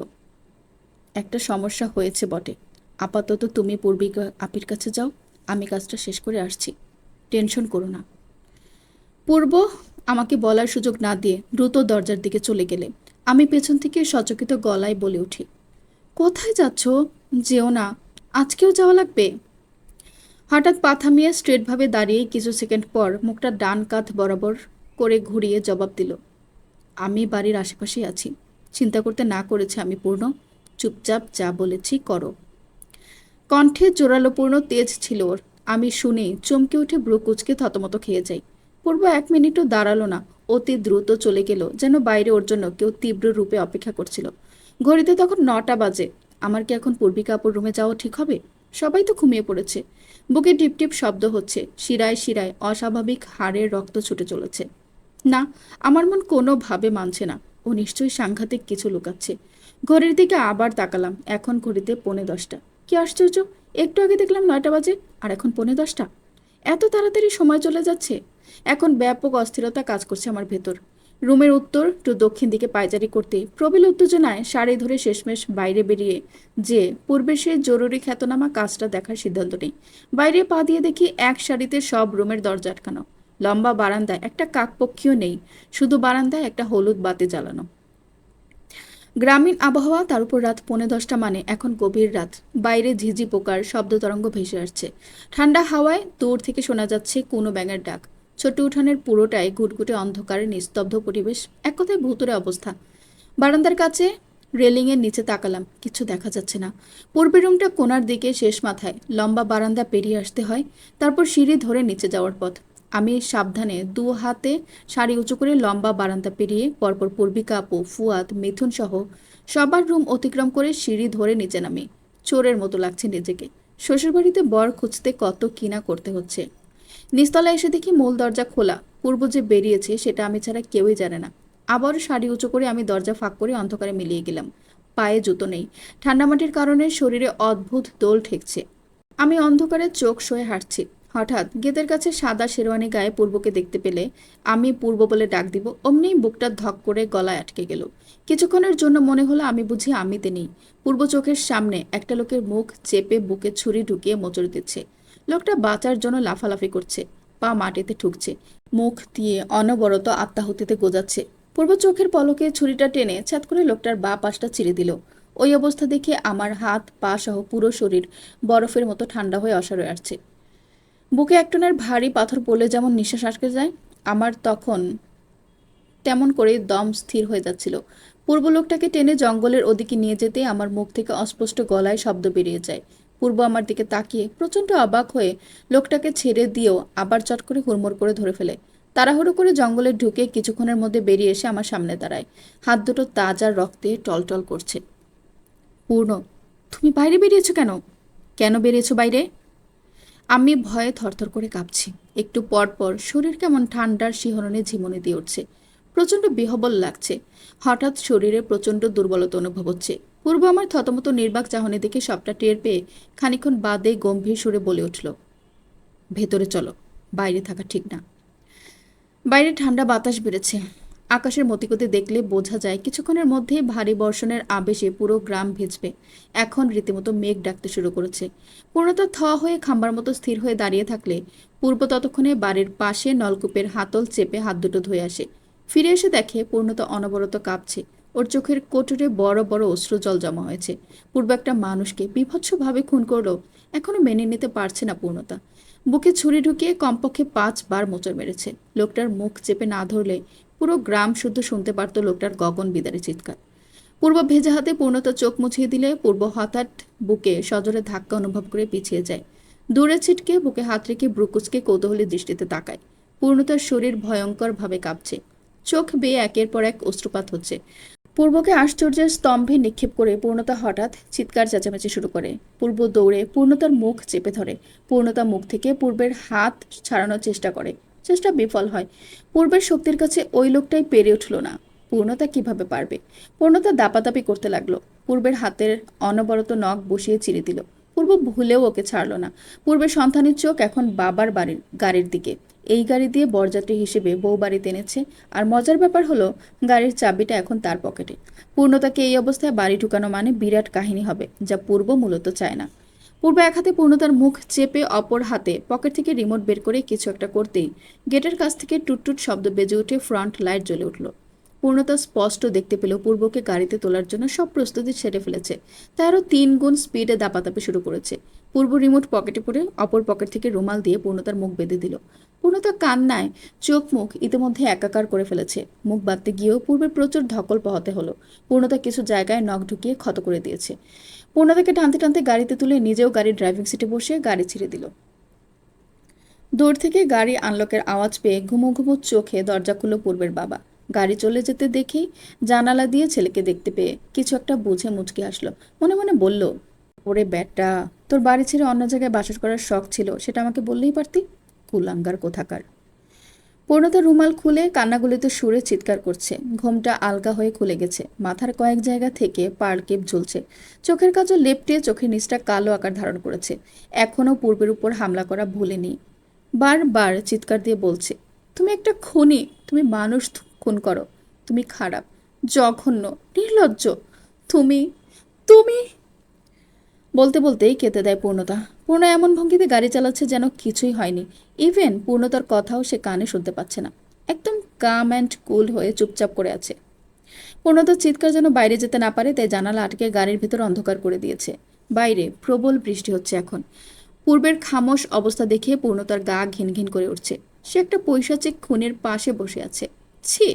একটা সমস্যা হয়েছে বটে। আপাতত তুমি পূর্বিকা আপির কাছে যাও, আমি কাজটা শেষ করে আসছি, টেনশন করো না। পূর্ব আমাকে বলার সুযোগ না দিয়ে দ্রুত দরজার দিকে চলে গেলে আমি পেছন থেকে সচকিত গলায় বলে উঠি, কোথায় যাচ্ছ? যেও না, আজকেও যাওয়া লাগবে? হঠাৎ পা থামিয়ে স্ট্রেটভাবে দাঁড়িয়ে কিছু সেকেন্ড পর মুখটা ডান কাঁধ বরাবর করে ঘুরিয়ে জবাব দিল, আমি বাড়ির আশেপাশেই আছি, চিন্তা করতে না করেছে আমি পূর্ণ, চুপচাপ যা বলেছি করো। কণ্ঠে জোরালো পূর্ণ তেজ ছিল ওর। আমি শুনেই চমকে উঠে ব্রু কুঁচকে থতমত খেয়ে যাই। পূর্ব 1 মিনিটও দাঁড়ালো না, অতি দ্রুত চলে গেল, যেন বাইরে ওর জন্য কেউ তীব্র রূপে অপেক্ষা করছিল। ঘড়িতে তখন 9টা বাজে। আমার কি এখন পূর্বিকা আপুর রুমে যাওয়া ঠিক হবে? সবাই তো ঘুমিয়ে পড়েছে। বুকে টিপ টিপ শব্দ হচ্ছে, শিরায় শিরায় অস্বাভাবিক হাড়ের রক্ত ছুটে চলেছে। না, আমার মন কোনোভাবে মানছে না। ও নিশ্চয়ই সাংঘাতিক কিছু লুকাচ্ছে। ঘড়ির দিকে আবার তাকালাম। এখন ঘড়িতে 9:45। কি আশ্চর্য! একটু আগে দেখলাম 9টা বাজে, আর এখন 9:45। এত তাড়াতাড়ি সময় চলে যাচ্ছে। এখন ব্যাপক অস্থিরতা কাজ করছে আমার ভেতর। রুমের উত্তর টু দক্ষিণ দিকে পায়চারি করতে প্রবল উত্তেজনায় শাড়ি ধরে শেষমেশ বাইরে বেরিয়ে যে পূর্বে সেই জরুরি খ্যাতনামা কাজটা দেখার সিদ্ধান্ত নেই। বাইরে পা দিয়ে দেখি এক সারিতে সব রুমের দরজা আটকানো। লম্বা বারান্দায় একটা কাকপক্ষীও নেই, শুধু বারান্দায় একটা হলুদ বাতি জ্বালানো। গ্রামীণ আবহাওয়া, তার উপর রাত 9:45, মানে এখন গভীর রাত। বাইরে ঝিঝি পোকার শব্দ তরঙ্গ ভেসে আসছে। ঠান্ডা হাওয়ায় দূর থেকে শোনা যাচ্ছে কোনো ব্যাঙের ডাক। ছোট উঠানের পুরোটাই ঘুটঘুটে অন্ধকারে নিস্তব্ধ পরিবেশ, এক কথায় ভুতুড়ে অবস্থা। বারান্দার কাছে রেলিংয়ের নিচে তাকালাম, কিছু দেখা যাচ্ছে না। পূর্বের রুমটা কোণার দিকে শেষ মাথায়। লম্বা বারান্দা পেরিয়ে আসতে হয়, তারপর সিঁড়ি ধরে নিচে যাওয়ার পথ। আমি সাবধানে 2 হাতে সারি উঁচু করে লম্বা বারান্দা পেরিয়ে পরপর পূর্বিকা আপু, ফুয়াদ, মিথুন সহ সবার রুম অতিক্রম করে সিঁড়ি ধরে নিচে নামি। চোরের মতো লাগছে নিজেকে। শ্বশুরবাড়িতে বর খুঁজতে কত কিনা করতে হচ্ছে। নিচতলায় এসে দেখি মূল দরজা খোলা। পূর্ব যে বেরিয়েছে সেটা আমি ছাড়া কেউই জানে না। আবার শাড়ি উঁচু করে আমি দরজা ফাঁক করে অন্ধকারে মিলিয়ে গেলাম। পায়ে জুতো নেই। ঠান্ডা মাটির কারণে শরীরে অদ্ভুত দোল ঠেকছে। আমি অন্ধকারে চোখ সয়ে হাঁটছি। হঠাৎ গেটের কাছে সাদা শেরওয়ানি গায়ে পূর্বকে দেখতে পেলে আমি পূর্ব বলে ডাক দিব, অমনি বুকটা ধক করে গলায় আটকে গেল। কিছুক্ষণের জন্য মনে হলো আমি বুঝি আমিতে নেই। পূর্ব চোখের সামনে একটা লোকের মুখ চেপে বুকে ছুরি ঢুকিয়ে মোচড় দিচ্ছে। লোকটা বাঁচার জন্য লাফালাফি করছে, পা মাটিতে ঠুকছে, মুখ দিয়ে অনবরত আত্মাহুতিতে গোজাচ্ছে। পূর্ব চোখের পলকে ছুরিটা টেনে ছ্যাদ করে লোকটার বা পাশটা চিরে দিল। ওই অবস্থা দেখে আমার হাত পা সহ পুরো শরীর বরফের মতো ঠান্ডা হয়ে অসাড় হয়ে আসছে। বুকে এক টনের ভারী পাথর পড়লে যেমন নিঃশ্বাস আটকে যায়, আমার তখন তেমন করেই দম স্থির হয়ে যাচ্ছিল। পূর্ব লোকটাকে টেনে জঙ্গলের ওদিকে নিয়ে যেতে আমার মুখ থেকে অস্পষ্ট গলায় শব্দ বেরিয়ে যায়। পূর্ব আমার দিকে তাকিয়ে প্রচণ্ড অবাক হয়ে লোকটাকে ছেড়ে দিয়েও আবার চট করে হুড়মুড় করে ধরে ফেলে। তাড়াহুড়ো করে জঙ্গলে ঢুকে কিছুক্ষণের মধ্যে বেরিয়ে এসে আমার সামনে দাঁড়ায়। হাত দুটো তাজা রক্তে টলটল করছে। পূর্ণ, তুমি বাইরে বেরিয়েছো কেন? কেন বেরিয়েছো বাইরে? আমি ভয়ে থরথর করে কাঁপছি। একটু পর পর শরীর কেমন ঠান্ডার শিহরণে ঝিমুনি দিয়ে উঠছে। প্রচণ্ড বিহ্বল লাগছে। হঠাৎ শরীরে প্রচণ্ড দুর্বলতা অনুভব হচ্ছে। পূর্ব আমার থতমত নির্বাক চাহনি দেখে সবটা টের পেয়ে খানিক্ষণ বাদে গম্ভীর সুরে বলে উঠল, ভেতরে চলো, বাইরে থাকা ঠিক না। বাইরে ঠান্ডা বাতাস বেড়েছে। আকাশের মতিগতি দেখলে বোঝা যায় কিছুক্ষণের মধ্যেই ভারী বর্ষণের আবেশে পুরো গ্রাম ভিজবে। এখন রীতিমতো মেঘ ডাকতে শুরু করেছে। পূর্ণতা থ হয়ে খাম্বার মতো স্থির হয়ে দাঁড়িয়ে থাকলে পূর্ব ততক্ষণে বাড়ির পাশে নলকূপের হাতল চেপে হাত দুটো ধুয়ে আসে। ফিরে এসে দেখে পূর্ণতা অনবরত কাঁপছে। ওর চোখের কোটরে বড় বড় অশ্রু জল জমা হয়েছে। পূর্ব একটা মানুষকে বীভৎসভাবে খুন করলো, এখনো মেনে নিতে পারছে না পূর্ণতা। বুকে ছুরি ঢুকিয়ে কমপক্ষে 5 বার মোচড় মেরেছে। লোকটার মুখ চেপে না ধরলে পুরো গ্রাম শুদ্ধ শুনতে পারত লোকটার গগন বিদারী চিৎকার। পূর্ব ভেজা হাতে পূর্ণতা চোখ মুছিয়ে দিলে পূর্ব হঠাৎ বুকে সজোরে ধাক্কা অনুভব করে পিছিয়ে যায়। দূরে ছিটকে বুকে হাত রেখে ব্রুকুচকে কৌতূহলী দৃষ্টিতে তাকায়। পূর্ণতার শরীর ভয়ঙ্করভাবে কাঁপছে। চোখ বেয়ে একের পর এক অশ্রুপাত হচ্ছে। পূর্বকে আশ্চর্যের স্তম্ভে নিক্ষেপ করে পূর্ণতা হঠাৎ চিৎকার চেঁচামেচি শুরু করে। পূর্ব দৌড়ে পূর্ণতার মুখ চেপে ধরে। পূর্ণতা মুখ থেকে পূর্বের হাত ছাড়ানোর চেষ্টা করে। চেষ্টা বিফল হয়। পূর্বের শক্তির কাছে ওই লোকটাই পেরে উঠল না। পূর্ণতা কিভাবে পারবে? পূর্ণতা দাপাদাপি করতে লাগলো। পূর্বের হাতের অনবরত নখ বসিয়ে চিরে দিল। পূর্ব ভুলেও ওকে ছাড়ল না। পূর্বের সন্তানের চোখ এখন বাবার গাড়ির দিকে। এই গাড়ি দিয়ে বরযাত্রী হিসেবে বউ বাড়িতে এনেছে। আর মজার ব্যাপার হলো, গাড়ির চাবিটা এখন তার পকেটে। পূর্ণতাকে এই অবস্থায় বাড়ি ঢুকানো মানে বিরাট কাহিনী হবে, যা পূর্ব মূলত চায় না। পূর্ব এক হাতে পূর্ণতার মুখ চেপে অপর হাতে পকেট থেকে রিমোট বের করে কিছু একটা করতেই গেটের কাছ থেকে টুটটুট শব্দ বেজে উঠে ফ্রন্ট লাইট জ্বলে উঠল। পূর্ণতা স্পষ্ট দেখতে পেল পূর্বকে গাড়িতে তোলার জন্য সব প্রস্তুতি সেরে ফেলেছে। তাই আরও 3 গুণ স্পিডে দাপাদাপি শুরু করেছে। পূর্ব রিমোট পকেটে পড়ে অপর পকেট থেকে রুমাল দিয়ে পূর্ণতার মুখ বেঁধে দিল। পূর্ণতা কান্নায় চোখ মুখ ইতিমধ্যে একাকার করে ফেলেছে। মুখ বাঁধতে গিয়েও পূর্বের প্রচুর ধকল পোহাতে হলো। পূর্ণতা কিছু জায়গায় নখ ঢুকিয়ে ক্ষত করে দিয়েছে। পূর্ণতাকে টানতে টানতে গাড়িতে তুলে নিজেও গাড়ির ড্রাইভিং সিটে বসে গাড়ি ছেড়ে দিল। দূর থেকে গাড়ি আনলকের আওয়াজ পেয়ে ঘুমো ঘুমো চোখে দরজা খুলল পূর্বের বাবা। গাড়ি চলে যেতে দেখেই জানালা দিয়ে ছেলেকে দেখতে পেয়ে কিছু একটা বুঝে মুচকি আসলো। মনে মনে বলল, ওরে ব্যাটা, তোর বাড়ি ছেড়ে অন্য জায়গায় বাসর করার শখ ছিল, সেটা আমাকে বললেই পারতি। কুলাঙ্গার কোথাকার। পূর্ণতা রুমাল খুলে কান্নাগুলিতে সুরে চিৎকার করছে। ঘোমটা আলগা হয়ে খুলে গেছে। মাথার কয়েক জায়গা থেকে পার্লকেপ ঝুলছে। চোখের কাজল লেপটে চোখের নিচটা কালো আকার ধারণ করেছে। এখনও পূর্বের উপর হামলা করা ভুলেনি। বারবার চিৎকার দিয়ে বলছে, তুমি একটা খুনি, তুমি মানুষ খুন করো, তুমি খারাপ, জঘন্য, নির্লজ্জ, তুমি তুমি বলতে বলতেই কেঁদে দেয় পূর্ণতা। পূর্ণ এমন ভঙ্গিতে গাড়ি চালাচ্ছে যেন কিছুই হয়নি। ইভেন পূর্ণতার কথাও সে কানে শুনতে পাচ্ছে না। একদম কাম অ্যান্ড কুল হয়ে চুপচাপ করে আছে। পূর্ণতার চিৎকার যেন বাইরে যেতে না পারে, তাই জানালা আটকে গাড়ির ভিতর অন্ধকার করে দিয়েছে। বাইরে প্রবল বৃষ্টি হচ্ছে এখন। পূর্বের খামোশ অবস্থা দেখে পূর্ণতার গা ঘিন ঘিন করে উঠছে। সে একটা পৈশাচিক খুনের পাশে বসে আছে। ছি!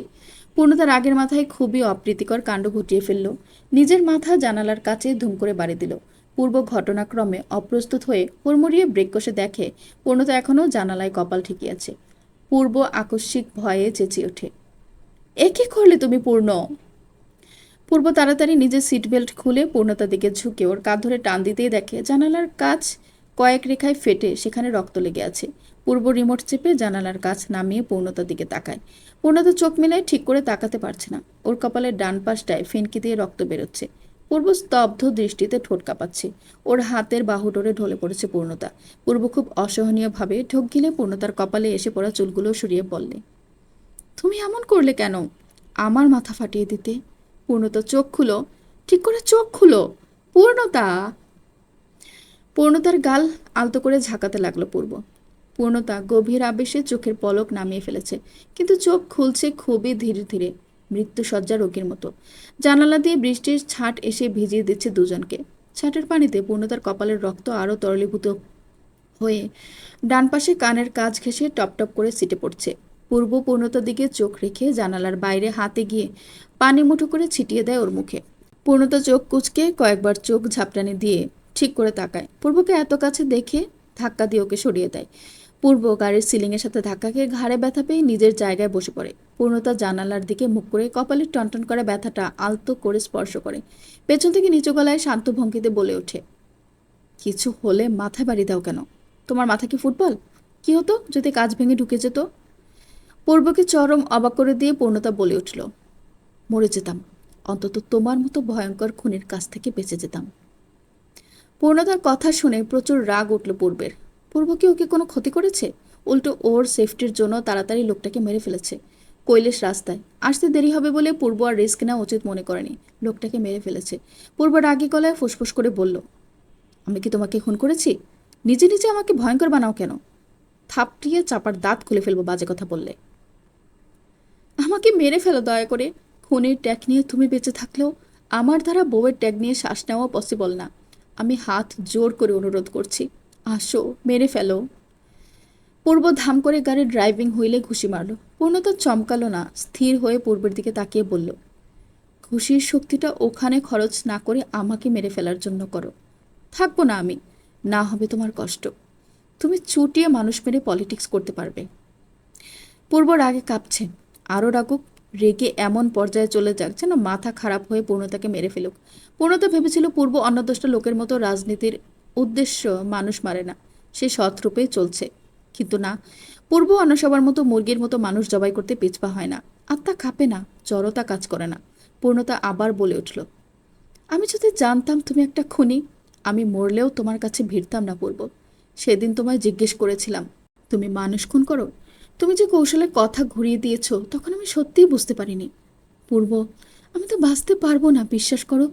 পূর্ণতার আগের মাথায় খুবই অপ্রীতিকর কাণ্ড ঘটিয়ে ফেলল। নিজের মাথা জানালার কাছে ধুম করে বাড়ি দিল। পূর্ব ঘটনাক্রমে অপ্রস্তুত হয়ে হুড়মুড়িয়ে ব্রেক কষে দেখে পূর্ণতা এখনও জানালায় কপাল ঠেকিয়ে আছে। পূর্ব আকস্মিক ভয়ে চেঁচিয়ে ওঠে, এ কি করলে তুমি পূর্ণ? পূর্ব তাড়াতাড়ি নিজের সিট বেল্ট খুলে পূর্ণতার দিকে ঝুঁকে ওর কাঁধ ধরে টান দিতেই দেখে জানালার কাচ কয়েক রেখায় ফেটে সেখানে রক্ত লেগে আছে। পূর্ব রিমোট চেপে জানালার কাচ নামিয়ে পূর্ণতার দিকে তাকায়। পূর্ণতা চোখ মেলায় ঠিক করে তাকাতে পারছে না। ওর কপালের ডান পাশটায় ফিনকি দিয়ে রক্ত বেরোচ্ছে। পূর্ব স্তব্ধ দৃষ্টিতে ঠোঁট কাঁপাচ্ছে। ওর হাতের বাহু ডোরে ঢলে পড়েছে পূর্ণতা। পূর্ব খুব অসহনীয়ভাবে ঢোক গিলে পূর্ণতার কপালে এসে পড়া চুলগুলো সরিয়ে বললে, তুমি এমন করলে কেন? আমার মাথা ফাটিয়ে দিতে। পূর্ণতা চোখ খুলো, ঠিক করে চোখ খুলো। পূর্ণতা! পূর্ণতার গাল আলতো করে ঝাঁকাতে লাগলো পূর্ব। পূর্ণতা গভীর আবেশে চোখের পলক নামিয়ে ফেলেছে, কিন্তু চোখ খুলছে খুবই ধীরে ধীরে, মৃত্যুসজ্জা রোগীর মতো। জানালা দিয়ে বৃষ্টির ছাট এসে ভিজিয়ে দিচ্ছে দুজনকে। ছাটের পানিতে পূর্ণতার কপালের রক্ত আরও তরলীভূত হয়ে ডান পাশে কানের কাজ ঘেঁষে টপটপ করে ছিটে পড়ছে। পূর্ব পূর্ণতার দিকে চোখ রেখে জানালার বাইরে হাতে গিয়ে পানি মুঠো করে ছিটিয়ে দেয় ওর মুখে। পূর্ণতা চোখ কুঁচকে কয়েকবার চোখ ঝাপটানি দিয়ে ঠিক করে তাকায়। পূর্বকে এত কাছে দেখে ধাক্কা দিয়ে ওকে সরিয়ে দেয়। পূর্ব গাড়ির সিলিংয়ের সাথে ধাক্কা খেয়ে ঘাড়ে ব্যথা পেয়ে নিজের জায়গায় বসে পড়ে। পূর্ণতা জানালার দিকে মুখ করে কপালের টনটন করা ব্যথাটা আলতো করে স্পর্শ করে। পেছন থেকে নিচু গলায় শান্ত ভঙ্গিতে বলে ওঠে, কিছু হলে মাথায় বাড়ি দাও কেন? তোমার মাথা কি ফুটবল? কি হতো যদি কাজ ভেঙে ঢুকে যেত? পূর্বকে চরম অবাক করে দিয়ে পূর্ণতা বলে উঠল, মরে যেতাম, অন্তত তোমার মতো ভয়ঙ্কর খুনির কাছ থেকে বেঁচে যেতাম। পূর্ণতার কথা শুনে প্রচুর রাগ উঠল পূর্বের। পূর্ব কি ওকে কোনো ক্ষতি করেছে? উল্টো ওর সেফটির জন্য তাড়াতাড়ি লোকটাকে মেরে ফেলেছে। কৈলাস রাস্তায় আসতে দেরি হবে বলে পূর্ব আর রিস্ক নেওয়া উচিত মনে করেনি। লোকটাকে মেরে ফেলেছে। পূর্ব রাগী গলায় ফুসফুস করে বলল, আমি কি তোমাকে খুন করেছি? নিজে নিজে আমাকে ভয়ঙ্কর বানাও কেন? থাপটিয়ে চাপার দাঁত খুলে ফেলবো বাজে কথা বললে। আমাকে মেরে ফেলো দয়া করে। খুনের ট্যাগ নিয়ে তুমি বেঁচে থাকলেও আমার দ্বারা বউয়ের ট্যাগ নিয়ে শ্বাস নেওয়া পসিবল না। আমি হাত জোর করে অনুরোধ করছি, আসো, মেরে ফেলো। পূর্ব ধাম করে গাড়ির ড্রাইভিং হুইলে ঘুষি মারল। পূর্ণতা চমকালো না, স্থির হয়ে পূর্বের দিকে তাকিয়ে বলল, ঘুষির শক্তিটা ওখানে খরচ না করে আমাকে মেরে ফেলার জন্য করো। থাকবো না আমি, না হবে তোমার কষ্ট। তুমি চুটিয়ে মানুষ মেরে পলিটিক্স করতে পারবে। পূর্ব রাগে কাঁপছে। আরও রাগুক, রেগে এমন পর্যায়ে চলে যাক যেন মাথা খারাপ হয়ে পূর্ণতাকে মেরে ফেলুক। পূর্ণতা ভেবেছিল পূর্ব অন্যদষ্ট লোকের মতো রাজনীতির উদ্দেশ্য মানুষ মারে না, সে সৎরূপেই চলছে। কিন্তু না, পূর্ব অন্য সবার মতো মুরগির মতো মানুষ জবাই করতে পিছপা হয় না। আত্মা কাঁপে না, জড়তা কাজ করে না। পূর্ণতা আবার বলে উঠল, আমি যদি জানতাম তুমি একটা খুনি, আমি মরলেও তোমার কাছে ভিড়তাম না পূর্ব। সেদিন তোমায় জিজ্ঞেস করেছিলাম, তুমি মানুষ খুন করো? তুমি যে কৌশলে কথা ঘুরিয়ে দিয়েছ তখন আমি সত্যিই বুঝতে পারিনি। পূর্ব, আমি তো বাঁচতে পারবো না, বিশ্বাস করো।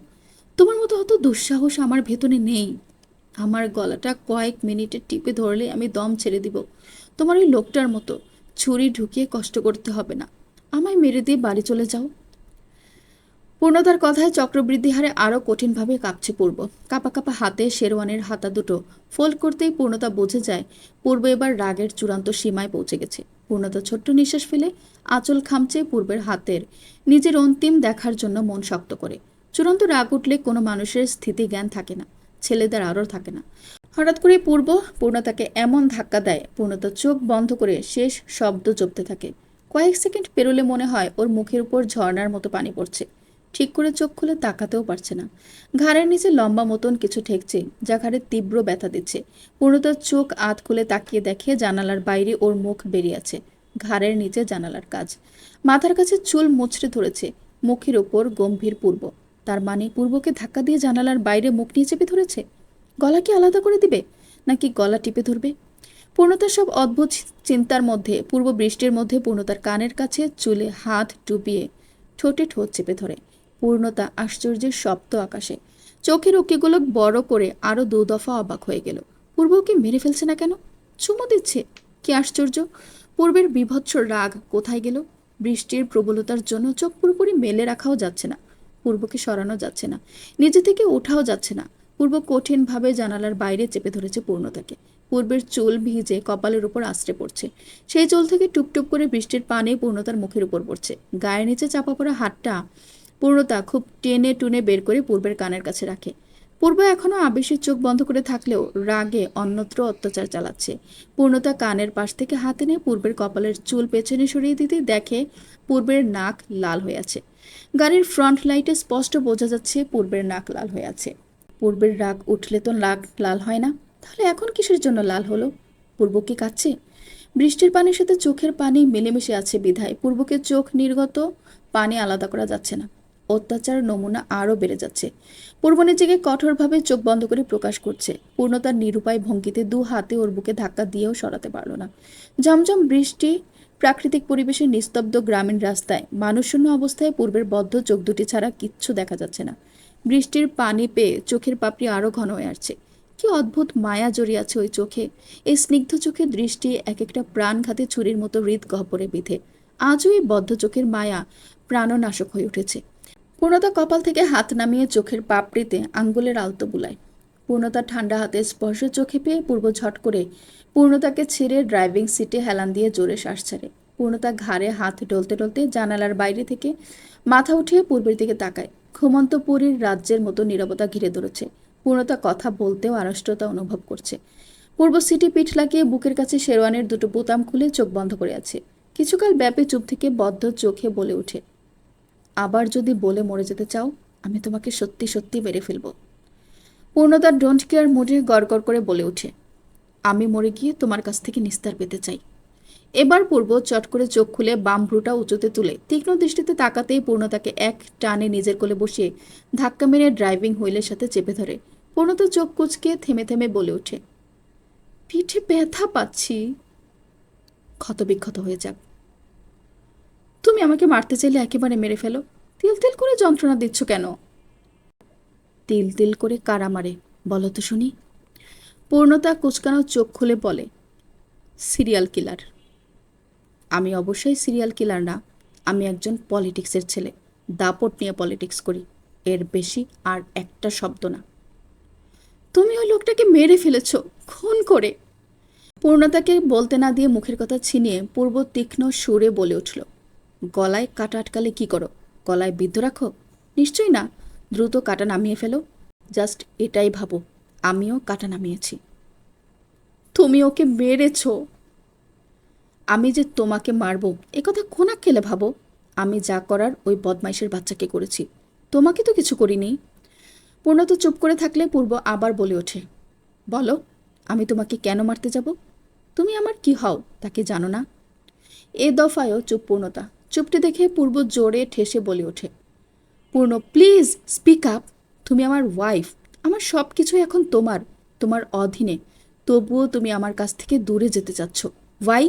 তোমার মতো অত দুঃসাহস আমার ভেতরে নেই। আমার গলাটা কয়েক মিনিটে টিপে ধরলে আমি দম ছেড়ে দিব। তোমার ওই লোকটার মতো ছুরি ঢুকিয়ে কষ্ট করতে হবে না। আমায় মেরে দিয়ে বাড়ি চলে যাও। পূর্ণতার কথায় চক্রবৃদ্ধি হারে আরও কঠিনভাবে কাঁপছে পূর্ব। কাঁপা কাঁপা হাতে শেরওয়ানের হাতা দুটো ফোল্ড করতেই পূর্ণতা বুঝে যায় পূর্ব এবার রাগের চূড়ান্ত সীমায় পৌঁছে গেছে। পূর্ণতা ছোট্ট নিঃশ্বাস ফেলে আঁচল খামচে পূর্বের হাতের নিজের অন্তিম দেখার জন্য মন শক্ত করে। চূড়ান্ত রাগ উঠলে কোনো মানুষের স্থিতি জ্ঞান থাকে না, ছেলেদের আরও থাকে না। হঠাৎ করে পূর্ণতাকে এমন ধাক্কা দেয়, পূর্ণতা চোখ বন্ধ করে শেষ শব্দ জপতে থাকে। কয়েক সেকেন্ড পেরোলে মনে হয় ওর মুখের উপর ঝর্ণার মতো পানি পড়ছে। ঠিক করে চোখ খুলে তাকাতেও পারছে না। ঘাড়ের নিচে লম্বা মতন কিছু ঠেকছে, যা ঘাড়ে তীব্র ব্যথা দিচ্ছে। পূর্ণতার চোখ আধ খুলে তাকিয়ে দেখে জানালার বাইরে ওর মুখ বেরিয়ে আছে। ঘাড়ের নিচে জানালার কাজ, মাথার কাছে চুল মুচড়ে ধরেছে, মুখের ওপর গম্ভীর পূর্ব। তার মানে পূর্বকে ধাক্কা দিয়ে জানালার বাইরে মুখ নিয়ে চেপে ধরেছে। গলা কি আলাদা করে দিবে, নাকি গলা টিপে ধরবে? পূর্ণতার সব অদ্ভুত চিন্তার মধ্যে পূর্ব বৃষ্টির মধ্যে পূর্ণতার কানের কাছে চুলে হাত ডুবিয়ে ঠোঁটে ঠোঁট চেপে ধরে। পূর্ণতা আশ্চর্যের সপ্ত আকাশে, চোখের উকিগুলো বড় করে আরো দু দফা অবাক হয়ে গেল। পূর্ব ওকে মেরে ফেলছে না কেন? চুমো দিচ্ছে, কি আশ্চর্য! পূর্বের বীভৎস রাগ কোথায় গেল? বৃষ্টির প্রবলতার জন্য চোখ পুরোপুরি মেলে রাখাও যাচ্ছে না, পূর্বকে সরানো যাচ্ছে না, নিজে থেকে ওঠাও যাচ্ছে না। পূর্ব কঠিনভাবে জানালার বাইরে চেপে ধরেছে পূর্ণতাকে। পূর্বের চুল ভিজে কপালের উপর আশ্রে পড়ছে। সেই চুল থেকে টুপটুপ করে বৃষ্টির পানি পূর্ণতার মুখের উপর পড়ছে। গায়ের নিচে চাপা পড়া হাতটা পূর্ণতা খুব টেনে টুনে বের করে পূর্বের কানের কাছে রাখে। পূর্ব এখনো আবেশের চোখ বন্ধ করে থাকলেও রাগে অন্যত্র অত্যাচার চালাচ্ছে। পূর্ণতা কানের পাশ থেকে হাতে নিয়ে পূর্বের কপালের চুল পেছনে সরিয়ে দিতে দেখে পূর্বের নাক লাল হয়ে আছে। গাড়ির ফ্রন্ট লাইটে স্পষ্ট বোঝা যাচ্ছে পূর্বের নাক লাল হয়ে আছে। পূর্বের রাগ উঠলে তো নাক লাল হয় না, তাহলে এখন কিসের জন্য লাল হলো? পূর্ব কি কাঁদছে? বৃষ্টির পানির সাথে চোখের পানি মিলেমিশে আছে বিধায় পূর্বকে চোখ নির্গত পানি আলাদা করা যাচ্ছে না। অত্যাচার নমুনা আরও বেড়ে যাচ্ছে। পূর্ব নিজেকে কঠোরভাবে চোখ বন্ধ করে প্রকাশ করছে। পূর্ণতার নিরুপায় ভঙ্গিতে দু হাতে ওর বুকে ধাক্কা দিয়েও সরাতে পারল না। ঝমঝম বৃষ্টি, প্রাকৃতিক পরিবেশে নিস্তব্ধ গ্রামীণ রাস্তায় মানুষশূন্য অবস্থায় পূর্বের বদ্ধ চোখ দুটি ছাড়া কিচ্ছু দেখা যাচ্ছে না। বৃষ্টির পানি পেয়ে চোখের পাপড়ি আরও ঘন হয়ে আসছে। কি অদ্ভুত মায়া জড়িয়ে আছে ওই চোখে। এই স্নিগ্ধ চোখের দৃষ্টি এক একটা প্রাণঘাতী ছুরির মতো হৃদ গহ্বরে বিধে। আজও এই বদ্ধ চোখের মায়া প্রাণনাশক হয়ে উঠেছে। পূর্ণতা কপাল থেকে হাত নামিয়ে চোখের পাপড়িতে আঙ্গুলের আলতো বুলায়। পূর্ণতার ঠান্ডা হাতে স্পর্শ চোখে পেয়ে পূর্ব ঝট করে পূর্ণতাকে ছেড়ে ড্রাইভিং সিটে হেলান দিয়ে জোরে শ্বাস ছাড়ে। পূর্ণতা ঘাড়ে হাত ডলতে ডলতে জানালার বাইরে থেকে মাথা উঠিয়ে পূর্বের দিকে তাকায়। ঘুমন্ত পুরীর রাজ্যের মতো নীরবতা ঘিরে ধরেছে। পূর্ণতা কথা বলতেও আড়ষ্টতা অনুভব করছে। পূর্ব সিটি পিঠ লাগিয়ে বুকের কাছে শেরওয়ানের দুটো বোতাম খুলে চোখ বন্ধ করে আছে। কিছুকাল ব্যাপী চুপ থেকে বদ্ধ চোখে বলে ওঠে, আবার যদি বলে মরে যেতে চাও, আমি তোমাকে সত্যি সত্যি মেরে ফেলব। পূর্ণতা ডোন্ট কেয়ার মুডে গড়গড় করে বলে ওঠে, আমি মরে গিয়ে তোমার কাছ থেকে নিস্তার পেতে চাই। এবার পূর্ব চট করে চোখ খুলে বাম ভ্রুটা উঁচুতে তুলে তীক্ষ্ণ দৃষ্টিতে তাকাতেই পূর্ণতাকে এক টানে নিজের কোলে বসিয়ে ধাক্কা মেরে ড্রাইভিং হুইলের সাথে চেপে ধরে। পূর্ণতা চোখ কুচকে থেমে থেমে বলে ওঠে, পিঠে ব্যথা পাচ্ছি। ক্ষতবিক্ষত হয়ে যাক। তুমি আমাকে মারতে চাইলে একেবারে মেরে ফেলো। তিল তিল করে যন্ত্রণা দিচ্ছ কেন? তিল তিল করে কারা মারে বলো তো শুনি? পূর্ণতা কুচকানো চোখ খুলে বলে, সিরিয়াল কিলার। আমি অবশ্যই সিরিয়াল কিলার না, আমি একজন পলিটিক্সের ছেলে। দাপট নিয়ে পলিটিক্স করি, এর বেশি আর একটা শব্দ না। তুমি ওই লোকটাকে মেরে ফেলেছ, খুন করে। পূর্ণতাকে বলতে না দিয়ে মুখের কথা ছিনিয়ে পূর্ব তীক্ষ্ণ সুরে বলে উঠল, গলায় কাটা আটকালে কি করো? গলায় বিদ্ধ রাখো? নিশ্চয়ই না, দ্রুত কাটা নামিয়ে ফেলো। জাস্ট এটাই ভাবো, আমিও কাটা নামিয়েছি। তুমি ওকে মেরেছ। আমি যে তোমাকে মারবো একথা খোনা খেলে ভাবো? আমি যা করার ওই বদমাইশের বাচ্চাকে করেছি, তোমাকে তো কিছু করিনি। পূর্ণত চুপ করে থাকলে পূর্ব আবার বলে ওঠে, বলো, আমি তোমাকে কেন মারতে যাব? তুমি আমার কি হও তাকে জানো না? এ দফায়ও চুপ পূর্ণতা। চুপটি দেখে পূর্ব জোরে ঠেসে বলে ওঠে, পূর্ণ প্লিজ স্পিক আপ। তুমি আমার ওয়াইফ, আমার সব কিছুই এখন তোমার, তোমার অধীনে। তবুও তুমি আমার কাছ থেকে দূরে যেতে চাচ্ছ। ওয়াই?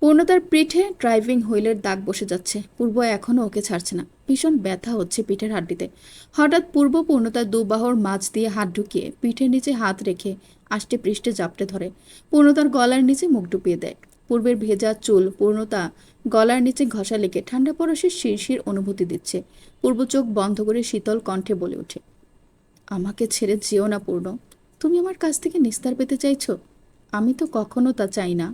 পূর্ণতার পিঠে ড্রাইভিং হুইলের দাগ বসে যাচ্ছে। পূর্ব এখনও ওকে ছাড়ছে না। ভীষণ ব্যথা হচ্ছে পিঠের হাড্ডিতে। হঠাৎ পূর্ব পূর্ণতার দুবাহুর মাঝ দিয়ে হাত ঢুকিয়ে পিঠের নিচে হাত রেখে আষ্টে পৃষ্ঠে জাপটে ধরে। পূর্ণতার গলার নিচে মুখ ডুবিয়ে দেয়। পূর্বের ভেজা চুল পূর্ণতা গলার নিচে ঘষা লেগে ঠান্ডা পরশের শিরশির অনুভূতি দিচ্ছে। পূর্ব চোখ বন্ধ করে শীতল কণ্ঠে বলে ওঠে, আমাকে ছেড়ে যেও না পূর্ণ। তুমি আমার কাছ থেকে নিস্তার পেতে চাইছ? আমি তো কখনো তা চাই না।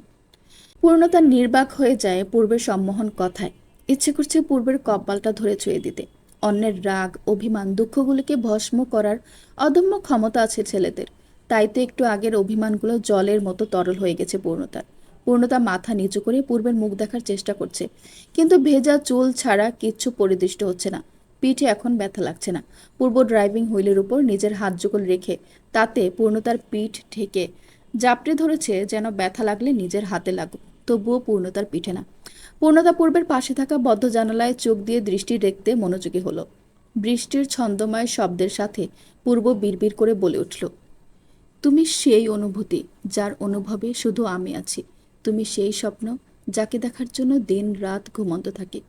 পূর্ণতা নির্বাক হয়ে যায় পূর্বের সম্মোহন কথায়। ইচ্ছে করছে পূর্বের কপালটা ধরে ছুঁয়ে দিতে। অন্যের রাগ, অভিমান, দুঃখগুলিকে ভস্ম করার অদম্য ক্ষমতা আছে ছেলেদের। তাই তো একটু আগের অভিমানগুলো জলের মতো তরল হয়ে গেছে পূর্ণতার। পূর্ণতা মাথা নিচু করে পূর্বের মুখ দেখার চেষ্টা করছে, কিন্তু ভেজা চুল ছাড়া কিচ্ছু পরিদৃষ্ট হচ্ছে না। পিঠে এখন ব্যথা লাগছে না। পূর্ব ড্রাইভিং হুইলের উপর নিজের হাত যুগল রেখে তাতে পূর্ণতার পিঠ ঢেকে জাপটে ধরেছে, যেন ব্যথা লাগলে নিজের হাতে লাগুক, তবুও পূর্ণতার পিঠে না। পূর্ণতা পূর্বের পাশে থাকা বদ্ধ জানালায় চোখ দিয়ে দৃষ্টি দেখতে মনোযোগী হলো। বৃষ্টির ছন্দময় শব্দের সাথে পূর্ব বিড়বিড় করে বলে উঠল, তুমি সেই অনুভূতি যার অনুভবে শুধু আমি আছি। তুমি সেই স্বপ্ন যাকে দেখার জন্য দিন রাত ঘুমন্ত থাকি।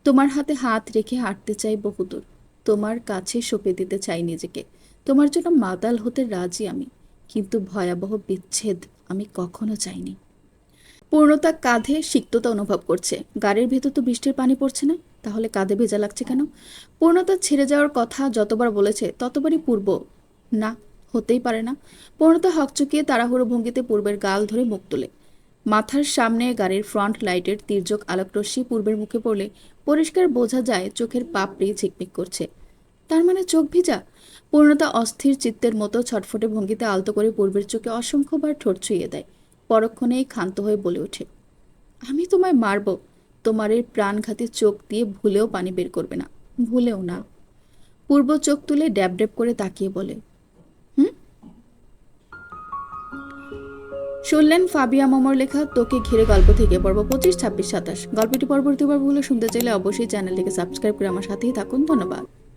তোমার হাতে হাত রেখে হাঁটতে চাই বহুদূর। তোমার কাছে সঁপে দিতে চাই নিজেকে। তোমার জন্য মাতাল হতে রাজি আমি, কিন্তু ভয়াবহ বিচ্ছেদ আমি কখনো চাইনি। পূর্ণতা কাঁধে সিক্ততা অনুভব করছে। গাড়ির ভেতর তো বৃষ্টির পানি পড়ছে না, তাহলে কাঁধে ভেজা লাগছে কেন? পূর্ণতা ছেড়ে যাওয়ার কথা যতবার বলেছে ততবারই পূর্ব না, হতেই পারে না। পূর্ণতা হকচকিয়ে তাড়াহুড়ো ভঙ্গিতে পূর্বের গাল ধরে মুখ তোলে। মাথার সামনে গাড়ির ফ্রন্ট লাইটের তির্যক আলোকরশ্মি পূর্বের মুখে পড়লে পরিষ্কার বোঝা যায় চোখের পাপড়ি ঝিকমিক করছে। তার মানে চোখ ভিজা? পূর্ণতা অস্থির চিত্তের মতো ছটফটে ভঙ্গিতে আলতো করে পূর্বের চোখে অসংখ্যবার ঠোঁট ছুঁয়ে দেয়। পরক্ষণেই ক্ষান্ত হয়ে বলে ওঠে, আমি তোমায় মারব। তোমার এই প্রাণঘাতী চোখ দিয়ে ভুলেও পানি বের করবে না, ভুলেও না। পূর্ব চোখ তুলে ড্যাব ড্যাব করে তাকিয়ে বলে, হুম। শুনলেন ফাবিয়া মোমোর লেখা তোকে ঘিরে গল্প থেকে পর্ব 25, 26, 27। গল্পটি পরবর্তী পর্বগুলো শুনতে চাইলে অবশ্যই চ্যানেলটিকে সাবস্ক্রাইব করে আমার সাথেই থাকুন। ধন্যবাদ।